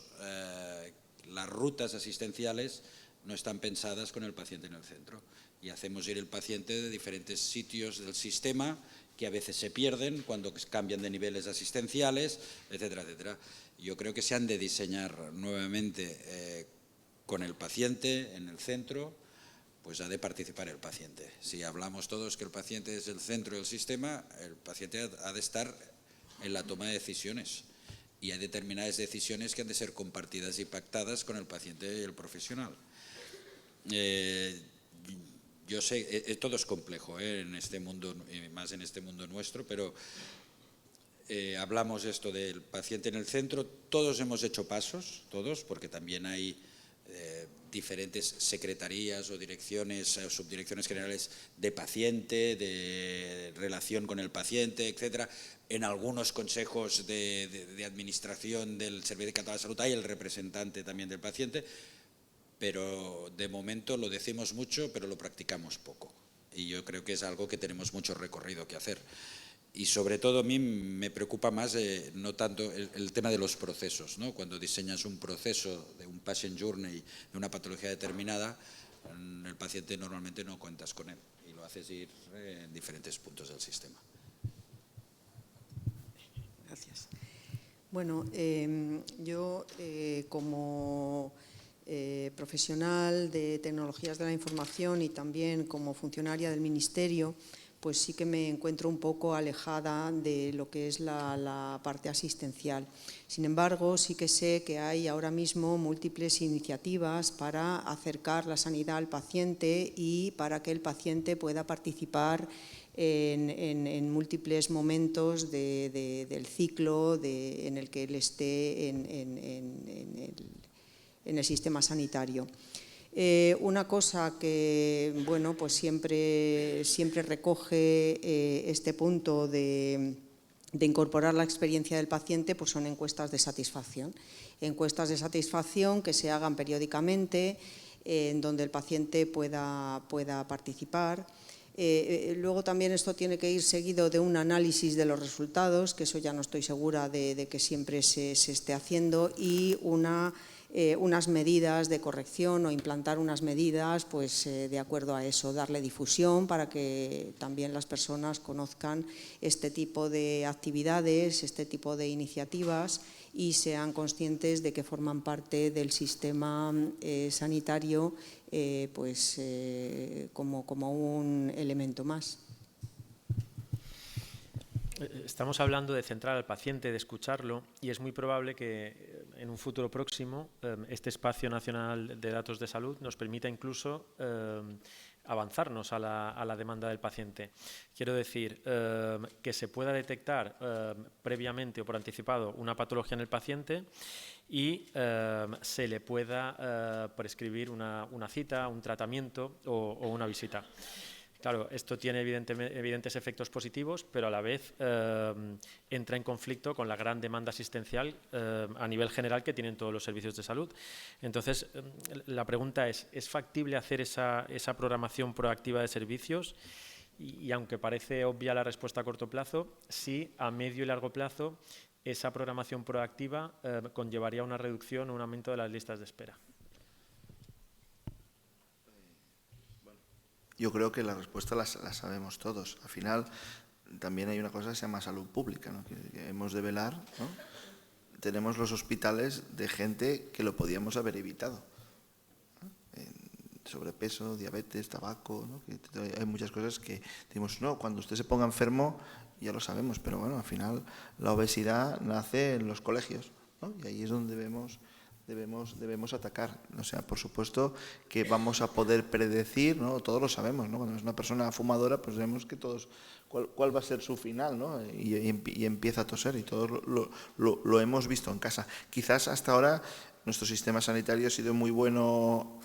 las rutas asistenciales no están pensadas con el paciente en el centro y hacemos ir el paciente de diferentes sitios del sistema que a veces se pierden cuando cambian de niveles asistenciales, etcétera, etcétera. Yo creo que se han de diseñar nuevamente con el paciente en el centro, pues ha de participar el paciente. Si hablamos todos que el paciente es el centro del sistema, el paciente ha de estar en la toma de decisiones, y hay determinadas decisiones que han de ser compartidas y pactadas con el paciente y el profesional. Yo sé, todo es complejo en este mundo, más en este mundo nuestro, pero hablamos esto del paciente en el centro. Todos hemos hecho pasos, todos, porque también hay diferentes secretarías o direcciones o subdirecciones generales de paciente, de relación con el paciente, etcétera. En algunos consejos de administración del Servicio Català de Salud hay el representante también del paciente, pero de momento lo decimos mucho, pero lo practicamos poco. Y yo creo que es algo que tenemos mucho recorrido que hacer. Y sobre todo a mí me preocupa más no tanto el tema de los procesos, ¿no? Cuando diseñas un proceso de un patient journey de una patología determinada, el paciente normalmente no cuentas con él y lo haces ir en diferentes puntos del sistema. Gracias. Bueno, yo como profesional de tecnologías de la información y también como funcionaria del Ministerio, pues sí que me encuentro un poco alejada de lo que es la parte asistencial. Sin embargo, sí que sé que hay ahora mismo múltiples iniciativas para acercar la sanidad al paciente y para que el paciente pueda participar en múltiples momentos del ciclo en el que él esté en el sistema sanitario. Una cosa que bueno, pues siempre recoge este punto de incorporar la experiencia del paciente, pues son encuestas de satisfacción. Encuestas de satisfacción que se hagan periódicamente, en donde el paciente pueda participar. Luego también esto tiene que ir seguido de un análisis de los resultados, que eso ya no estoy segura de que siempre se esté haciendo, y unas medidas de corrección o implantar unas medidas pues, de acuerdo a eso, darle difusión para que también las personas conozcan este tipo de actividades, este tipo de iniciativas y sean conscientes de que forman parte del sistema sanitario pues, como un elemento más. Estamos hablando de centrar al paciente, de escucharlo, y es muy probable que en un futuro próximo este espacio nacional de datos de salud nos permita incluso avanzarnos a la demanda del paciente. Quiero decir, que se pueda detectar previamente o por anticipado una patología en el paciente y se le pueda prescribir una cita, un tratamiento o una visita. Claro, esto tiene evidentes efectos positivos, pero a la vez entra en conflicto con la gran demanda asistencial a nivel general que tienen todos los servicios de salud. Entonces, la pregunta ¿es factible hacer esa programación proactiva de servicios? Y aunque parece obvia la respuesta a corto plazo, sí a medio y largo plazo esa programación proactiva conllevaría una reducción o un aumento de las listas de espera. Yo creo que la respuesta la sabemos todos. Al final, también hay una cosa que se llama salud pública, ¿no? que hemos de velar, ¿no? Tenemos los hospitales de gente que lo podíamos haber evitado, ¿no? Sobrepeso, diabetes, tabaco, ¿no? Hay muchas cosas que decimos, no, cuando usted se ponga enfermo, ya lo sabemos, pero bueno, al final la obesidad nace en los colegios, ¿no? Y ahí es donde debemos atacar. O sea, por supuesto que vamos a poder predecir, ¿no? Todos lo sabemos, ¿no? Cuando es una persona fumadora, pues sabemos que todos cuál va a ser su final, ¿no? Y empieza a toser, y todos lo hemos visto en casa. Quizás hasta ahora nuestro sistema sanitario ha sido muy bueno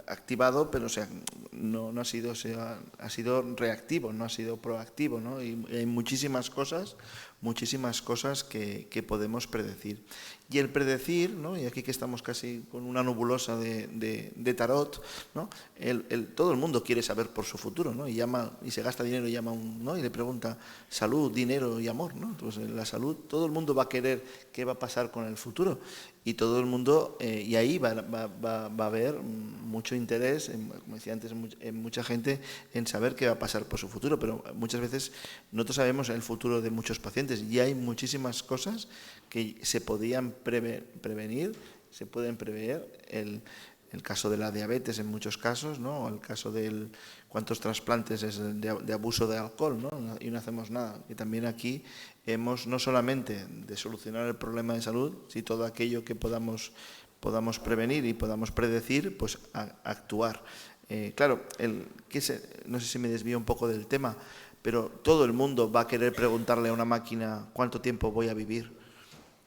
activado, pero o sea, no ha sido, ha sido reactivo, no ha sido proactivo, ¿no? Y hay muchísimas cosas muchísimas cosas que podemos predecir. Y el predecir, ¿no? Y aquí que estamos casi con una nebulosa de tarot, ¿no? Todo el mundo quiere saber por su futuro, ¿no? Y llama, y se gasta dinero y llama ¿no? Y le pregunta salud, dinero y amor, ¿no? Entonces, la salud, todo el mundo va a querer qué va a pasar con el futuro. Y todo el mundo, y ahí va a haber mucho interés, como decía antes, en mucha gente en saber qué va a pasar por su futuro, pero muchas veces nosotros sabemos el futuro de muchos pacientes y hay muchísimas cosas que se podían prevenir, se pueden prever. El caso de la diabetes en muchos casos, ¿no? El caso del cuántos trasplantes es de abuso de alcohol, ¿no? Y no hacemos nada. Y también aquí hemos no solamente de solucionar el problema de salud, sino todo aquello que podamos prevenir y podamos predecir, pues actuar. Claro, no sé si me desvío un poco del tema, pero todo el mundo va a querer preguntarle a una máquina cuánto tiempo voy a vivir.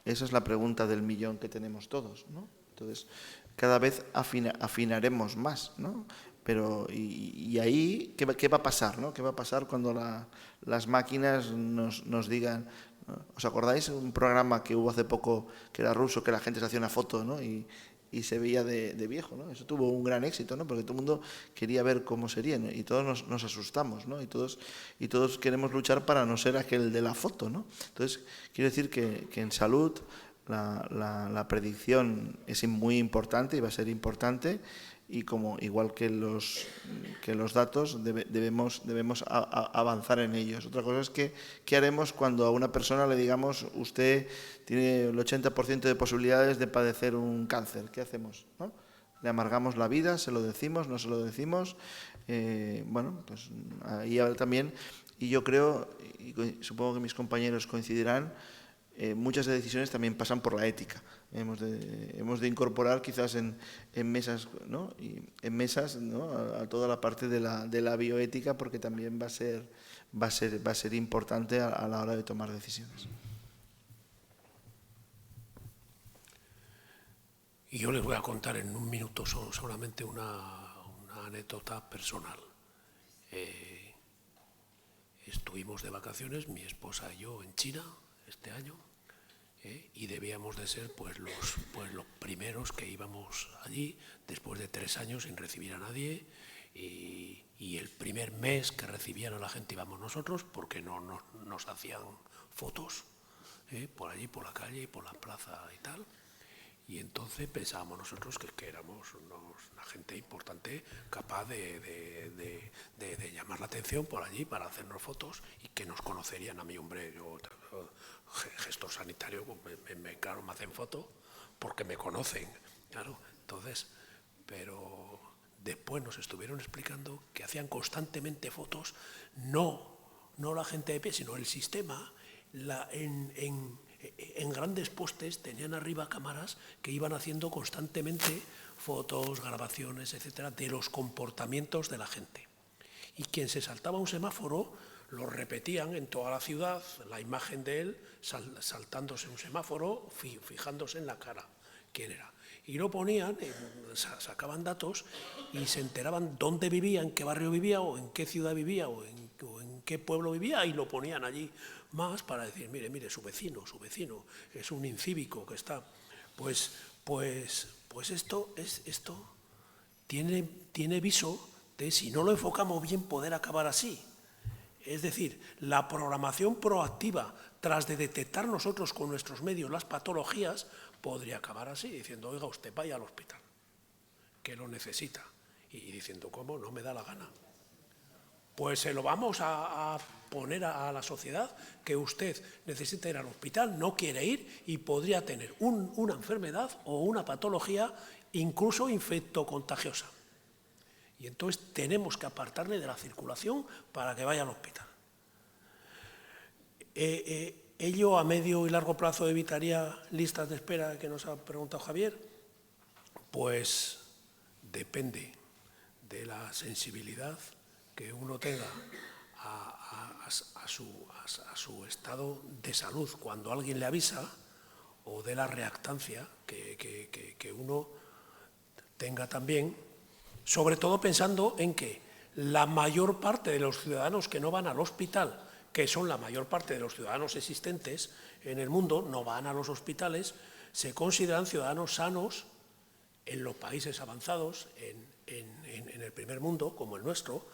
Esa es la pregunta del millón que tenemos todos, ¿no? Entonces, cada vez afinaremos más, ¿no? Pero, y ahí, ¿qué va a pasar, ¿no? ¿Qué va a pasar cuando las máquinas nos digan, ¿no? ¿Os acordáis un programa que hubo hace poco, que era ruso, que la gente se hacía una foto, ¿no? Y se veía de viejo, ¿no? Eso tuvo un gran éxito, ¿no? Porque todo el mundo quería ver cómo sería, ¿no? Y todos nos asustamos, ¿no? Y todos queremos luchar para no ser aquel de la foto, ¿no? Entonces, quiero decir que en salud la predicción es muy importante y va a ser importante, y igual que los datos debemos avanzar en ellos. Otra cosa es qué haremos cuando a una persona le digamos usted tiene el 80% de posibilidades de padecer un cáncer. ¿Qué hacemos? ¿No? ¿Le amargamos la vida? ¿Se lo decimos? ¿No se lo decimos? Bueno, pues ahí también, y yo creo, y supongo que mis compañeros coincidirán, muchas decisiones también pasan por la ética. Hemos de incorporar quizás en mesas, ¿no? Y en mesas, ¿no? a toda la parte de la bioética, porque también va a ser importante a la hora de tomar decisiones. Y yo les voy a contar en un minuto solamente una anécdota personal. Estuvimos de vacaciones, mi esposa y yo, en China este año, y debíamos de ser pues los primeros que íbamos allí después de 3 años sin recibir a nadie, y el primer mes que recibían a la gente íbamos nosotros, porque no nos hacían fotos por allí, por la calle y por la plaza y tal. Y entonces pensábamos nosotros que éramos una gente importante, capaz de llamar la atención por allí para hacernos fotos, y que nos conocerían. A mí, hombre, yo gestor sanitario, claro, me hacen foto porque me conocen, claro. Entonces, pero después nos estuvieron explicando que hacían constantemente fotos, no la gente de pie, sino el sistema. En grandes postes tenían arriba cámaras que iban haciendo constantemente fotos, grabaciones, etcétera, de los comportamientos de la gente. Y quien se saltaba un semáforo, lo repetían en toda la ciudad, la imagen de él saltándose un semáforo, fijándose en la cara, quién era. Y lo ponían, sacaban datos y se enteraban dónde vivía, en qué barrio vivía, o en qué ciudad vivía, o en qué pueblo vivía, y lo ponían allí más para decir, mire, su vecino es un incívico que está. Pues esto tiene viso de, si no lo enfocamos bien, poder acabar así. Es decir, la programación proactiva, tras de detectar nosotros con nuestros medios las patologías, podría acabar así, diciendo, oiga, usted vaya al hospital, que lo necesita. Y diciendo, ¿cómo? No me da la gana. Pues se lo vamos a poner a la sociedad, que usted necesita ir al hospital, no quiere ir, y podría tener una enfermedad o una patología, incluso infectocontagiosa. Y entonces tenemos que apartarle de la circulación para que vaya al hospital. ¿Ello a medio y largo plazo evitaría listas de espera que nos ha preguntado Javier? Pues depende de la sensibilidad que uno tenga a su estado de salud cuando alguien le avisa, o de la reactancia que uno tenga también, sobre todo pensando en que la mayor parte de los ciudadanos que no van al hospital, que son la mayor parte de los ciudadanos existentes en el mundo, no van a los hospitales, se consideran ciudadanos sanos en los países avanzados, en el primer mundo, como el nuestro,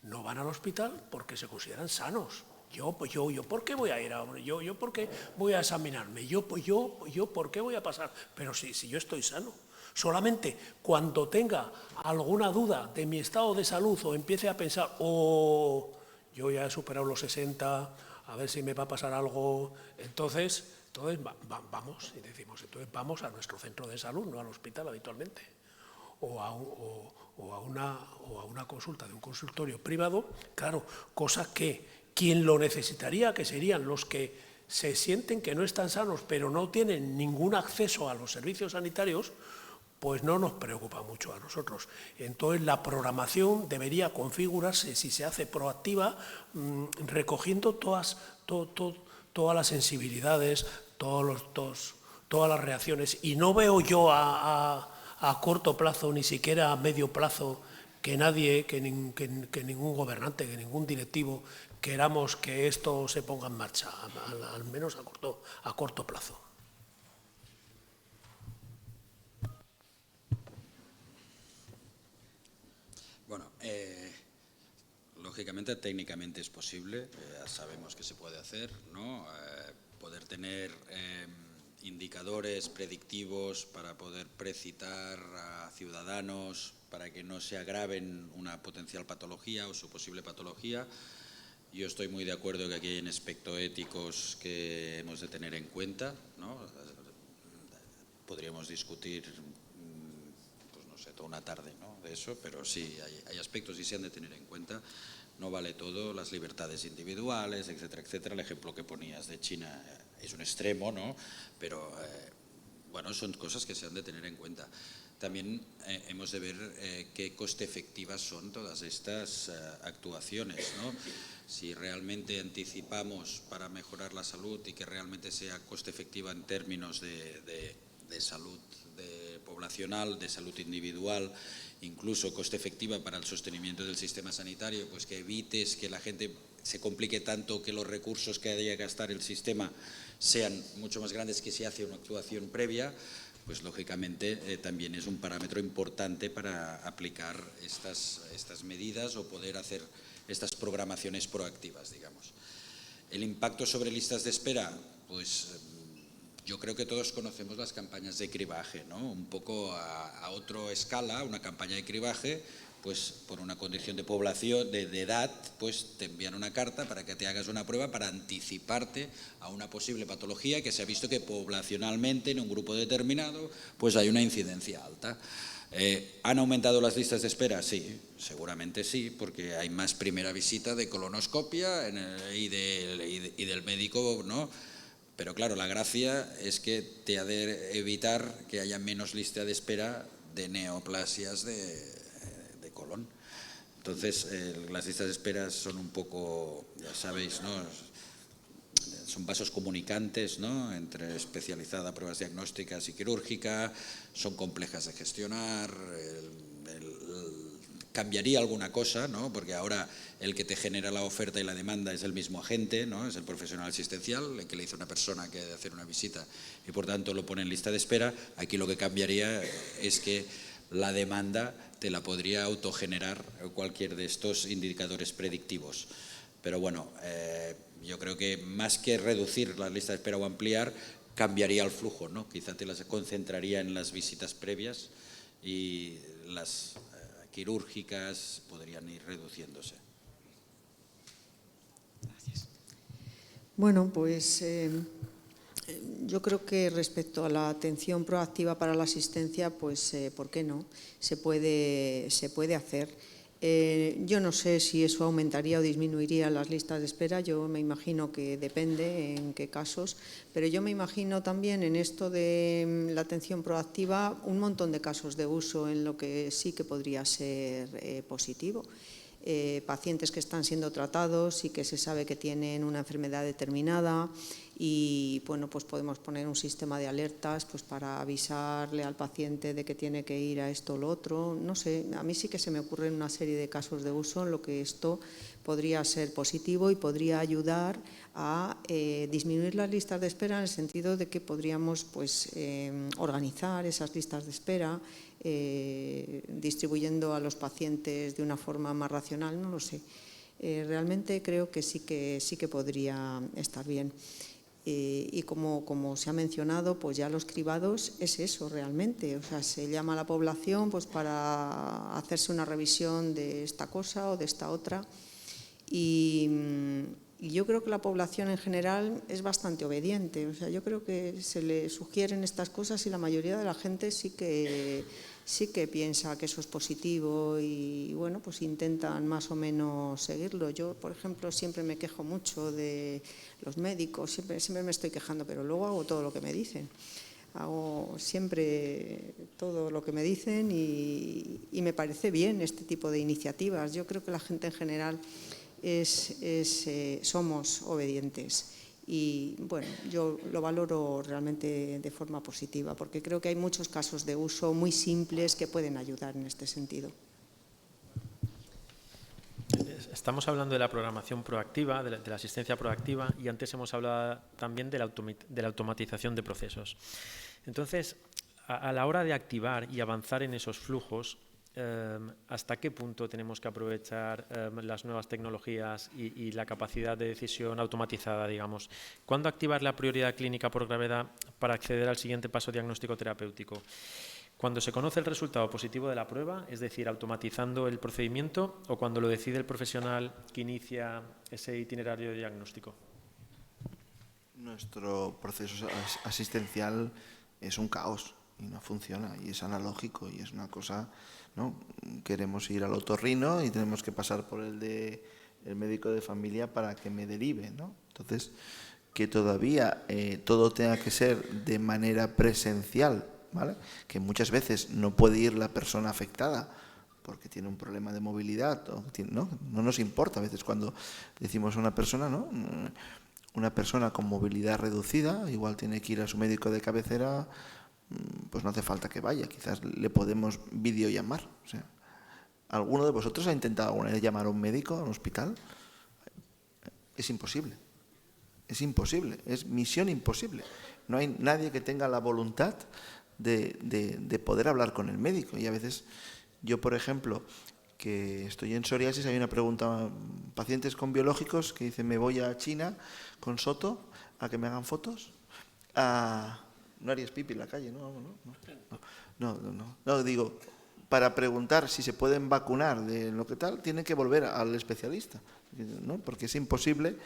no van al hospital porque se consideran sanos. Yo, ¿por qué voy a ir a hombre? Yo, ¿por qué voy a examinarme? Yo, ¿por qué voy a pasar? Pero si yo estoy sano. Solamente cuando tenga alguna duda de mi estado de salud o empiece a pensar, yo ya he superado los 60, a ver si me va a pasar algo, entonces vamos y decimos, entonces vamos a nuestro centro de salud, no al hospital habitualmente, o a una consulta de un consultorio privado, claro, cosa que quien lo necesitaría, que serían los que se sienten que no están sanos, pero no tienen ningún acceso a los servicios sanitarios, pues no nos preocupa mucho a nosotros. Entonces, la programación debería configurarse, si se hace proactiva, recogiendo todas las sensibilidades, todas las reacciones. Y no veo yo a corto plazo, ni siquiera a medio plazo, que nadie, que ningún gobernante, que ningún directivo queramos que esto se ponga en marcha, al menos a corto plazo. Bueno, lógicamente, técnicamente es posible, ya sabemos que se puede hacer, ¿no? Poder tener indicadores predictivos para poder precitar a ciudadanos para que no se agraven una potencial patología o su posible patología. Yo estoy muy de acuerdo que aquí hay aspectos éticos que hemos de tener en cuenta, ¿no? Podríamos discutir, pues no sé, toda una tarde, ¿no?, de eso, pero sí, hay aspectos y se han de tener en cuenta. No vale todo, las libertades individuales, etcétera, etcétera. El ejemplo que ponías de China es un extremo, ¿no? Pero, bueno, son cosas que se han de tener en cuenta. También hemos de ver qué coste efectivas son todas estas actuaciones, ¿no? Si realmente anticipamos para mejorar la salud y que realmente sea coste efectiva en términos de salud poblacional, de salud individual, incluso coste efectiva para el sostenimiento del sistema sanitario, pues que evites que la gente se complique tanto, que los recursos que haya que gastar el sistema sean mucho más grandes que si hace una actuación previa, pues lógicamente también es un parámetro importante para aplicar estas medidas o poder hacer estas programaciones proactivas, digamos. El impacto sobre listas de espera, pues yo creo que todos conocemos las campañas de cribaje, ¿no? Un poco a otra escala, una campaña de cribaje, pues por una condición de población, de edad, pues te envían una carta para que te hagas una prueba para anticiparte a una posible patología que se ha visto que poblacionalmente en un grupo determinado pues hay una incidencia alta. ¿Han aumentado las listas de espera? Sí, seguramente sí, porque hay más primera visita de colonoscopia y del médico, ¿no? Pero claro, la gracia es que te ha de evitar que haya menos lista de espera de neoplasias de colon. Entonces, las listas de espera son un poco, ya sabéis, ¿no?, son vasos comunicantes, ¿no?, entre especializada, pruebas diagnósticas y quirúrgica, son complejas de gestionar. Cambiaría alguna cosa, ¿no?, porque ahora el que te genera la oferta y la demanda es el mismo agente, ¿no?, es el profesional asistencial, el que le dice a una persona que ha de hacer una visita y por tanto lo pone en lista de espera. Aquí lo que cambiaría es que la demanda te la podría autogenerar cualquier de estos indicadores predictivos. Pero bueno, yo creo que más que reducir la lista de espera o ampliar, cambiaría el flujo, ¿no? Quizá te las concentraría en las visitas previas y las quirúrgicas podrían ir reduciéndose. Gracias. Bueno, pues yo creo que respecto a la atención proactiva para la asistencia, pues ¿por qué no? Se puede hacer. Yo no sé si eso aumentaría o disminuiría las listas de espera, yo me imagino que depende en qué casos, pero yo me imagino también en esto de la atención proactiva un montón de casos de uso en lo que sí que podría ser positivo. Pacientes que están siendo tratados y que se sabe que tienen una enfermedad determinada y bueno, pues podemos poner un sistema de alertas pues para avisarle al paciente de que tiene que ir a esto o lo otro. No sé, a mí sí que se me ocurren una serie de casos de uso en lo que esto podría ser positivo y podría ayudar a disminuir las listas de espera, en el sentido de que podríamos pues organizar esas listas de espera, distribuyendo a los pacientes de una forma más racional, no lo sé. Realmente creo que sí que podría estar bien. Y como se ha mencionado, pues ya los cribados es eso realmente, o sea, se llama a la población pues para hacerse una revisión de esta cosa o de esta otra, y yo creo que la población en general es bastante obediente, o sea, yo creo que se le sugieren estas cosas y la mayoría de la gente sí que piensa que eso es positivo y bueno, pues intentan más o menos seguirlo. Yo, por ejemplo, siempre me quejo mucho de los médicos, siempre me estoy quejando, pero luego hago todo lo que me dicen. Hago siempre todo lo que me dicen y me parece bien este tipo de iniciativas. Yo creo que la gente en general somos obedientes. Y bueno, yo lo valoro realmente de forma positiva, porque creo que hay muchos casos de uso muy simples que pueden ayudar en este sentido. Estamos hablando de la programación proactiva, de la asistencia proactiva, y antes hemos hablado también de la automatización de procesos. Entonces, a la hora de activar y avanzar en esos flujos, ¿hasta qué punto tenemos que aprovechar las nuevas tecnologías y la capacidad de decisión automatizada, digamos? ¿Cuándo activar la prioridad clínica por gravedad para acceder al siguiente paso diagnóstico terapéutico? ¿Cuando se conoce el resultado positivo de la prueba, es decir, automatizando el procedimiento, o cuando lo decide el profesional que inicia ese itinerario de diagnóstico? Nuestro proceso asistencial es un caos y no funciona, y es analógico, y es una cosa, ¿no? Queremos ir al otorrino y tenemos que pasar por el médico de familia para que me derive, ¿no? Entonces, que todavía todo tenga que ser de manera presencial, ¿vale? Que muchas veces no puede ir la persona afectada porque tiene un problema de movilidad, ¿no? No nos importa a veces cuando decimos a una persona, ¿no? Una persona con movilidad reducida igual tiene que ir a su médico de cabecera, pues no hace falta que vaya, quizás le podemos videollamar. O sea, ¿alguno de vosotros ha intentado alguna vez llamar a un médico, a un hospital? Es imposible. Es imposible, es misión imposible. No hay nadie que tenga la voluntad de poder hablar con el médico. Y a veces, yo por ejemplo, que estoy en psoriasis, hay una pregunta, pacientes con biológicos que dicen, me voy a China con Soto a que me hagan fotos. No harías pipi en la calle, ¿no? No, digo, para preguntar si se pueden vacunar de lo que tal, tienen que volver al especialista, ¿no? Porque es imposible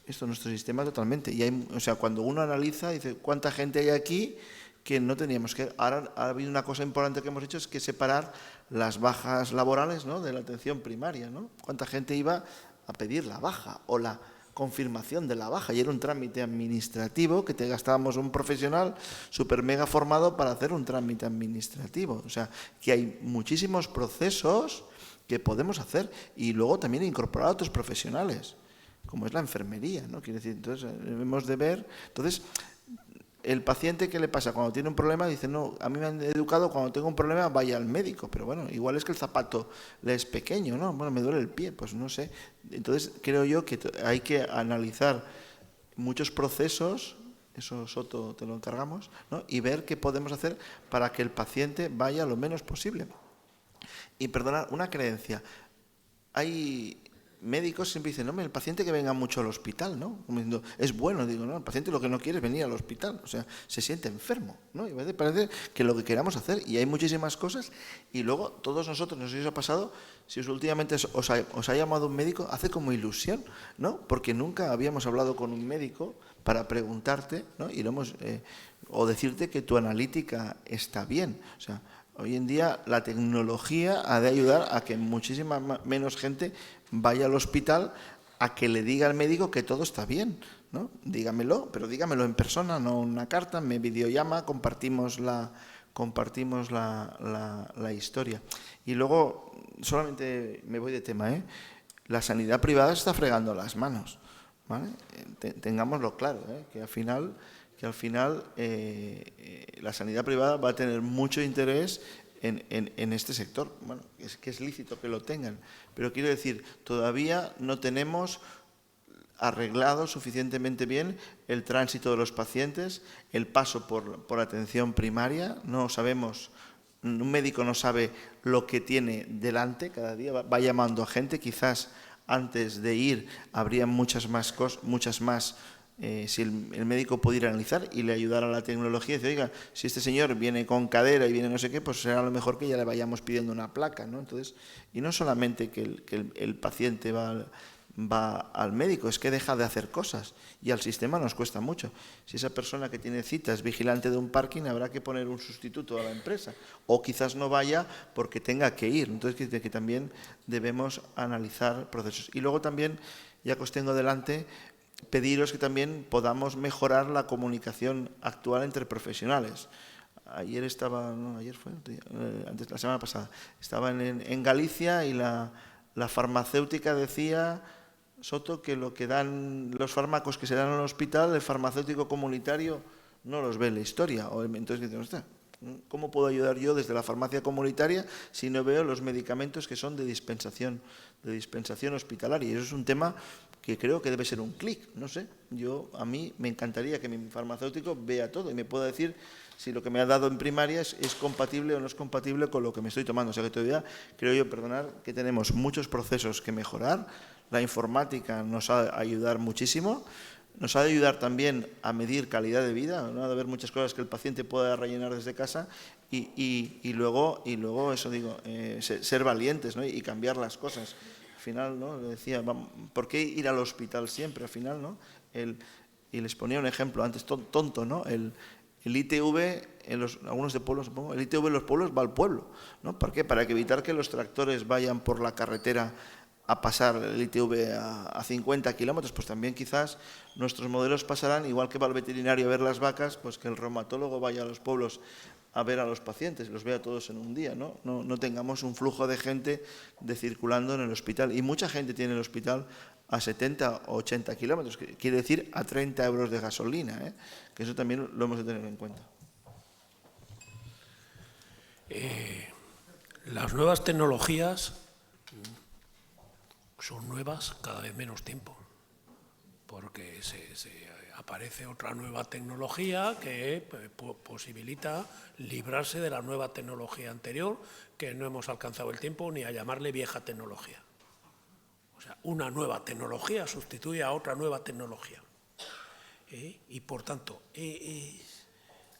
esto, nuestro sistema totalmente. Y hay, o sea, cuando uno analiza, dice, ¿cuánta gente hay aquí que no teníamos que...? Ahora ha habido una cosa importante que hemos hecho, es que separar las bajas laborales, ¿no?, de la atención primaria, ¿no? ¿Cuánta gente iba a pedir la baja o la confirmación de la baja? Y era un trámite administrativo que te gastábamos un profesional súper mega formado para hacer un trámite administrativo. O sea, que hay muchísimos procesos que podemos hacer, y luego también incorporar a otros profesionales, como es la enfermería, ¿no? Quiere decir, entonces debemos de ver. Entonces, el paciente, ¿qué le pasa? Cuando tiene un problema dice, no, a mí me han educado, cuando tengo un problema vaya al médico, pero bueno, igual es que el zapato le es pequeño, ¿no? Bueno, me duele el pie, pues no sé. Entonces creo yo que hay que analizar muchos procesos, eso Soto te lo encargamos, ¿no? Y ver qué podemos hacer para que el paciente vaya lo menos posible. Y perdonad, una creencia, hay médicos siempre dicen, no, el paciente que venga mucho al hospital, ¿no? Como diciendo, es bueno, digo, no, el paciente lo que no quiere es venir al hospital, o sea, se siente enfermo, ¿no? Y a veces parece que lo que queramos hacer, y hay muchísimas cosas, y luego todos nosotros, no sé si os ha pasado, si últimamente os ha llamado un médico, hace como ilusión, ¿no? Porque nunca habíamos hablado con un médico para preguntarte, ¿no? Y o decirte que tu analítica está bien, o sea, hoy en día la tecnología ha de ayudar a que muchísima menos gente vaya al hospital a que le diga al médico que todo está bien, ¿no? Dígamelo, pero dígamelo en persona, no una carta, me videollama, compartimos la historia. Y luego, solamente me voy de tema, la sanidad privada está fregando las manos, ¿vale? Tengámoslo claro, que al final la sanidad privada va a tener mucho interés en este sector. Bueno, es que es lícito que lo tengan, pero quiero decir, todavía no tenemos arreglado suficientemente bien el tránsito de los pacientes, el paso por atención primaria. No sabemos, un médico no sabe lo que tiene delante, cada día va llamando a gente, quizás antes de ir habría muchas más si el médico pudiera analizar y le ayudara a la tecnología y decir, oiga, si este señor viene con cadera y viene no sé qué, pues será lo mejor que ya le vayamos pidiendo una placa, ¿no? Entonces, y no solamente que el paciente va al médico, es que deja de hacer cosas y al sistema nos cuesta mucho. Si esa persona que tiene cita es vigilante de un parking, habrá que poner un sustituto a la empresa, o quizás no vaya porque tenga que ir. Entonces, que también debemos analizar procesos. Y luego también, ya que os tengo delante, pediros que también podamos mejorar la comunicación actual entre profesionales. Ayer estaba, no, ayer fue, antes, la semana pasada, estaba en Galicia y la farmacéutica decía, Soto, que lo que dan los fármacos que se dan en el hospital, el farmacéutico comunitario no los ve en la historia. Entonces, ¿cómo puedo ayudar yo desde la farmacia comunitaria si no veo los medicamentos que son de dispensación hospitalaria? Y eso es un tema que creo que debe ser un clic, no sé. A mí me encantaría que mi farmacéutico vea todo y me pueda decir si lo que me ha dado en primaria es compatible o no es compatible con lo que me estoy tomando. O sea que todavía creo yo, que tenemos muchos procesos que mejorar. La informática nos ha de ayudar muchísimo. Nos ha de ayudar también a medir calidad de vida, ¿no? Ha de haber muchas cosas que el paciente pueda rellenar desde casa y luego eso digo, ser valientes, ¿no? Y cambiar las cosas. Al final, ¿no? Le decía, ¿por qué ir al hospital siempre? Al final, ¿no? Y les ponía un ejemplo antes, tonto, ¿no? El ITV, algunos de pueblos, supongo, el ITV en los pueblos va al pueblo, ¿no? ¿Por qué? Para evitar que los tractores vayan por la carretera a pasar el ITV a 50 kilómetros, pues también quizás nuestros modelos pasarán, igual que va el veterinario a ver las vacas, pues que el reumatólogo vaya a los pueblos a ver a los pacientes, los vea todos en un día, ¿no? No tengamos un flujo de gente circulando en el hospital. Y mucha gente tiene el hospital a 70 o 80 kilómetros, que quiere decir a 30 euros de gasolina, que eso también lo hemos de tener en cuenta. Las nuevas tecnologías son nuevas cada vez menos tiempo, porque aparece otra nueva tecnología que posibilita librarse de la nueva tecnología anterior, que no hemos alcanzado el tiempo ni a llamarle vieja tecnología. O sea, una nueva tecnología sustituye a otra nueva tecnología. Y por tanto,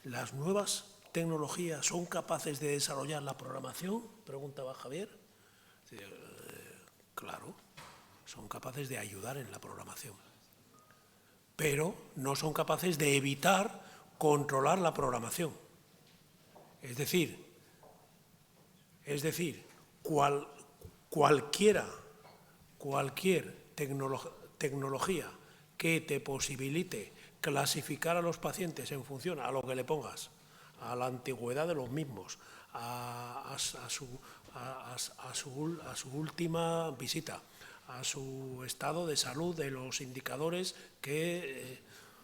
¿las nuevas tecnologías son capaces de desarrollar la programación? Preguntaba Javier. Claro, son capaces de ayudar en la programación, pero no son capaces de evitar controlar la programación. Es decir, cualquier tecnología que te posibilite clasificar a los pacientes en función a lo que le pongas, a la antigüedad de los mismos, a su última visita, a su estado de salud, de los indicadores que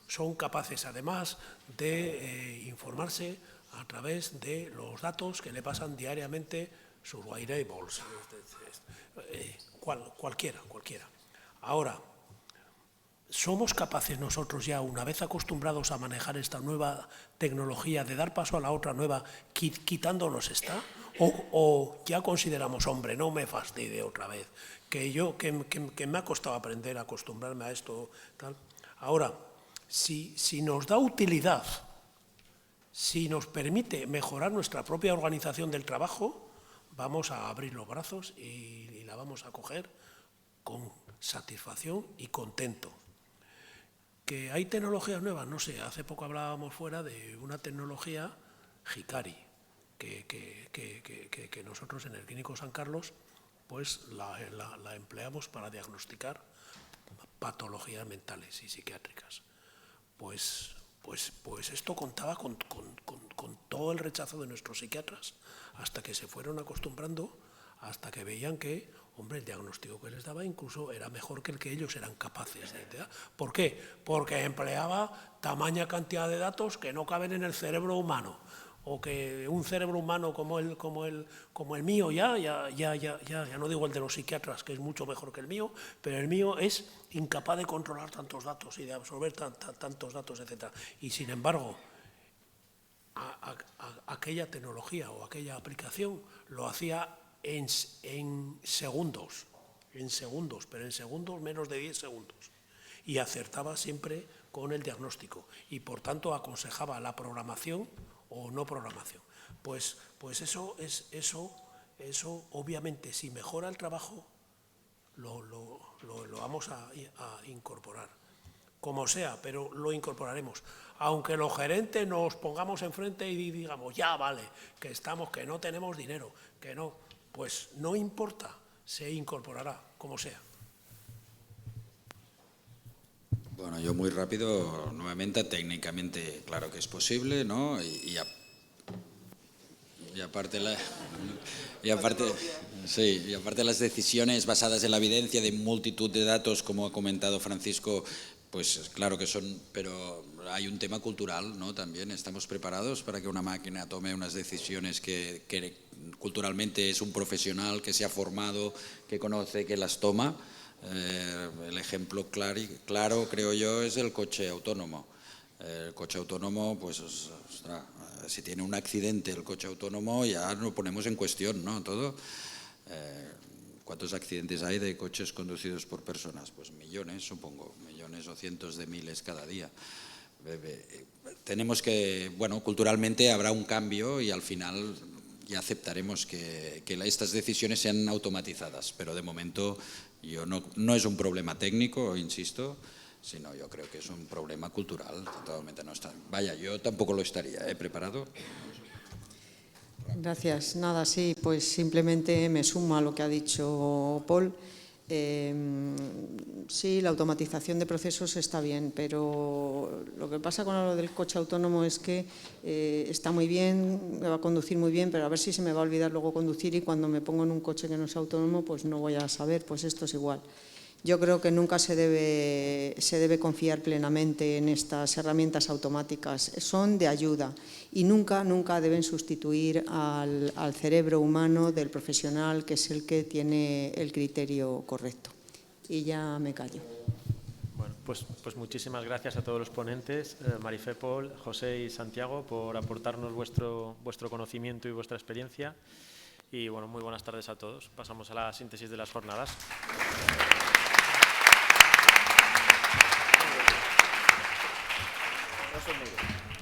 son capaces además de informarse a través de los datos que le pasan diariamente sus wearables, cualquiera. Ahora, ¿somos capaces nosotros ya, una vez acostumbrados a manejar esta nueva tecnología, de dar paso a la otra nueva, quitándonos esta? ¿O ya consideramos, hombre, no me fastidie otra vez, que me ha costado aprender a acostumbrarme a esto, tal? Ahora, si nos da utilidad, si nos permite mejorar nuestra propia organización del trabajo, vamos a abrir los brazos y la vamos a coger con satisfacción y contento. ¿Que hay tecnologías nuevas? No sé, hace poco hablábamos fuera de una tecnología Hikari, que nosotros en el Clínico San Carlos pues la empleamos para diagnosticar patologías mentales y psiquiátricas. Pues esto contaba con todo el rechazo de nuestros psiquiatras, hasta que se fueron acostumbrando hasta que veían que, hombre, el diagnóstico que les daba incluso era mejor que el que ellos eran capaces de dar. ¿Por qué? Porque empleaba tamaña cantidad de datos que no caben en el cerebro humano, o que un cerebro humano como el mío, ya no digo el de los psiquiatras, que es mucho mejor que el mío, pero el mío es incapaz de controlar tantos datos y de absorber tantos datos, etc. Y sin embargo, aquella tecnología o aquella aplicación lo hacía en segundos, pero en segundos menos de 10 segundos. Y acertaba siempre con el diagnóstico y, por tanto, aconsejaba la programación o no programación. Pues eso obviamente, si mejora el trabajo, lo vamos a incorporar. Como sea, pero lo incorporaremos. Aunque los gerentes nos pongamos enfrente y digamos, ya vale, que no tenemos dinero, que no, pues no importa, se incorporará, como sea. Bueno, yo muy rápido, nuevamente, técnicamente claro que es posible, ¿no? Y aparte las decisiones basadas en la evidencia de multitud de datos, como ha comentado Francisco, pues claro que son, pero hay un tema cultural, ¿no? También estamos preparados para que una máquina tome unas decisiones que culturalmente es un profesional que se ha formado, que conoce, que las toma. El ejemplo claro, creo yo, es el coche autónomo. El coche autónomo, pues, ostras, si tiene un accidente el coche autónomo, ya lo ponemos en cuestión, ¿no? Todo. ¿Cuántos accidentes hay de coches conducidos por personas? Pues millones, supongo, millones o cientos de miles cada día. Tenemos que, bueno, culturalmente habrá un cambio y al final ya aceptaremos que estas decisiones sean automatizadas, pero de momento no es un problema técnico, insisto, sino yo creo que es un problema cultural. Totalmente no está. Vaya, yo tampoco lo estaría preparado. Gracias. Nada, sí, pues simplemente me sumo a lo que ha dicho Paul. Sí, la automatización de procesos está bien, pero lo que pasa con lo del coche autónomo es que está muy bien, me va a conducir muy bien, pero a ver si se me va a olvidar luego conducir y cuando me pongo en un coche que no es autónomo, pues no voy a saber, pues esto es igual. Yo creo que nunca se debe confiar plenamente en estas herramientas automáticas. Son de ayuda y nunca deben sustituir al cerebro humano del profesional, que es el que tiene el criterio correcto. Y ya me callo. Bueno, pues muchísimas gracias a todos los ponentes, Marifé, Paul, José y Santiago, por aportarnos vuestro conocimiento y vuestra experiencia. Y bueno, muy buenas tardes a todos. Pasamos a la síntesis de las jornadas. No son negros.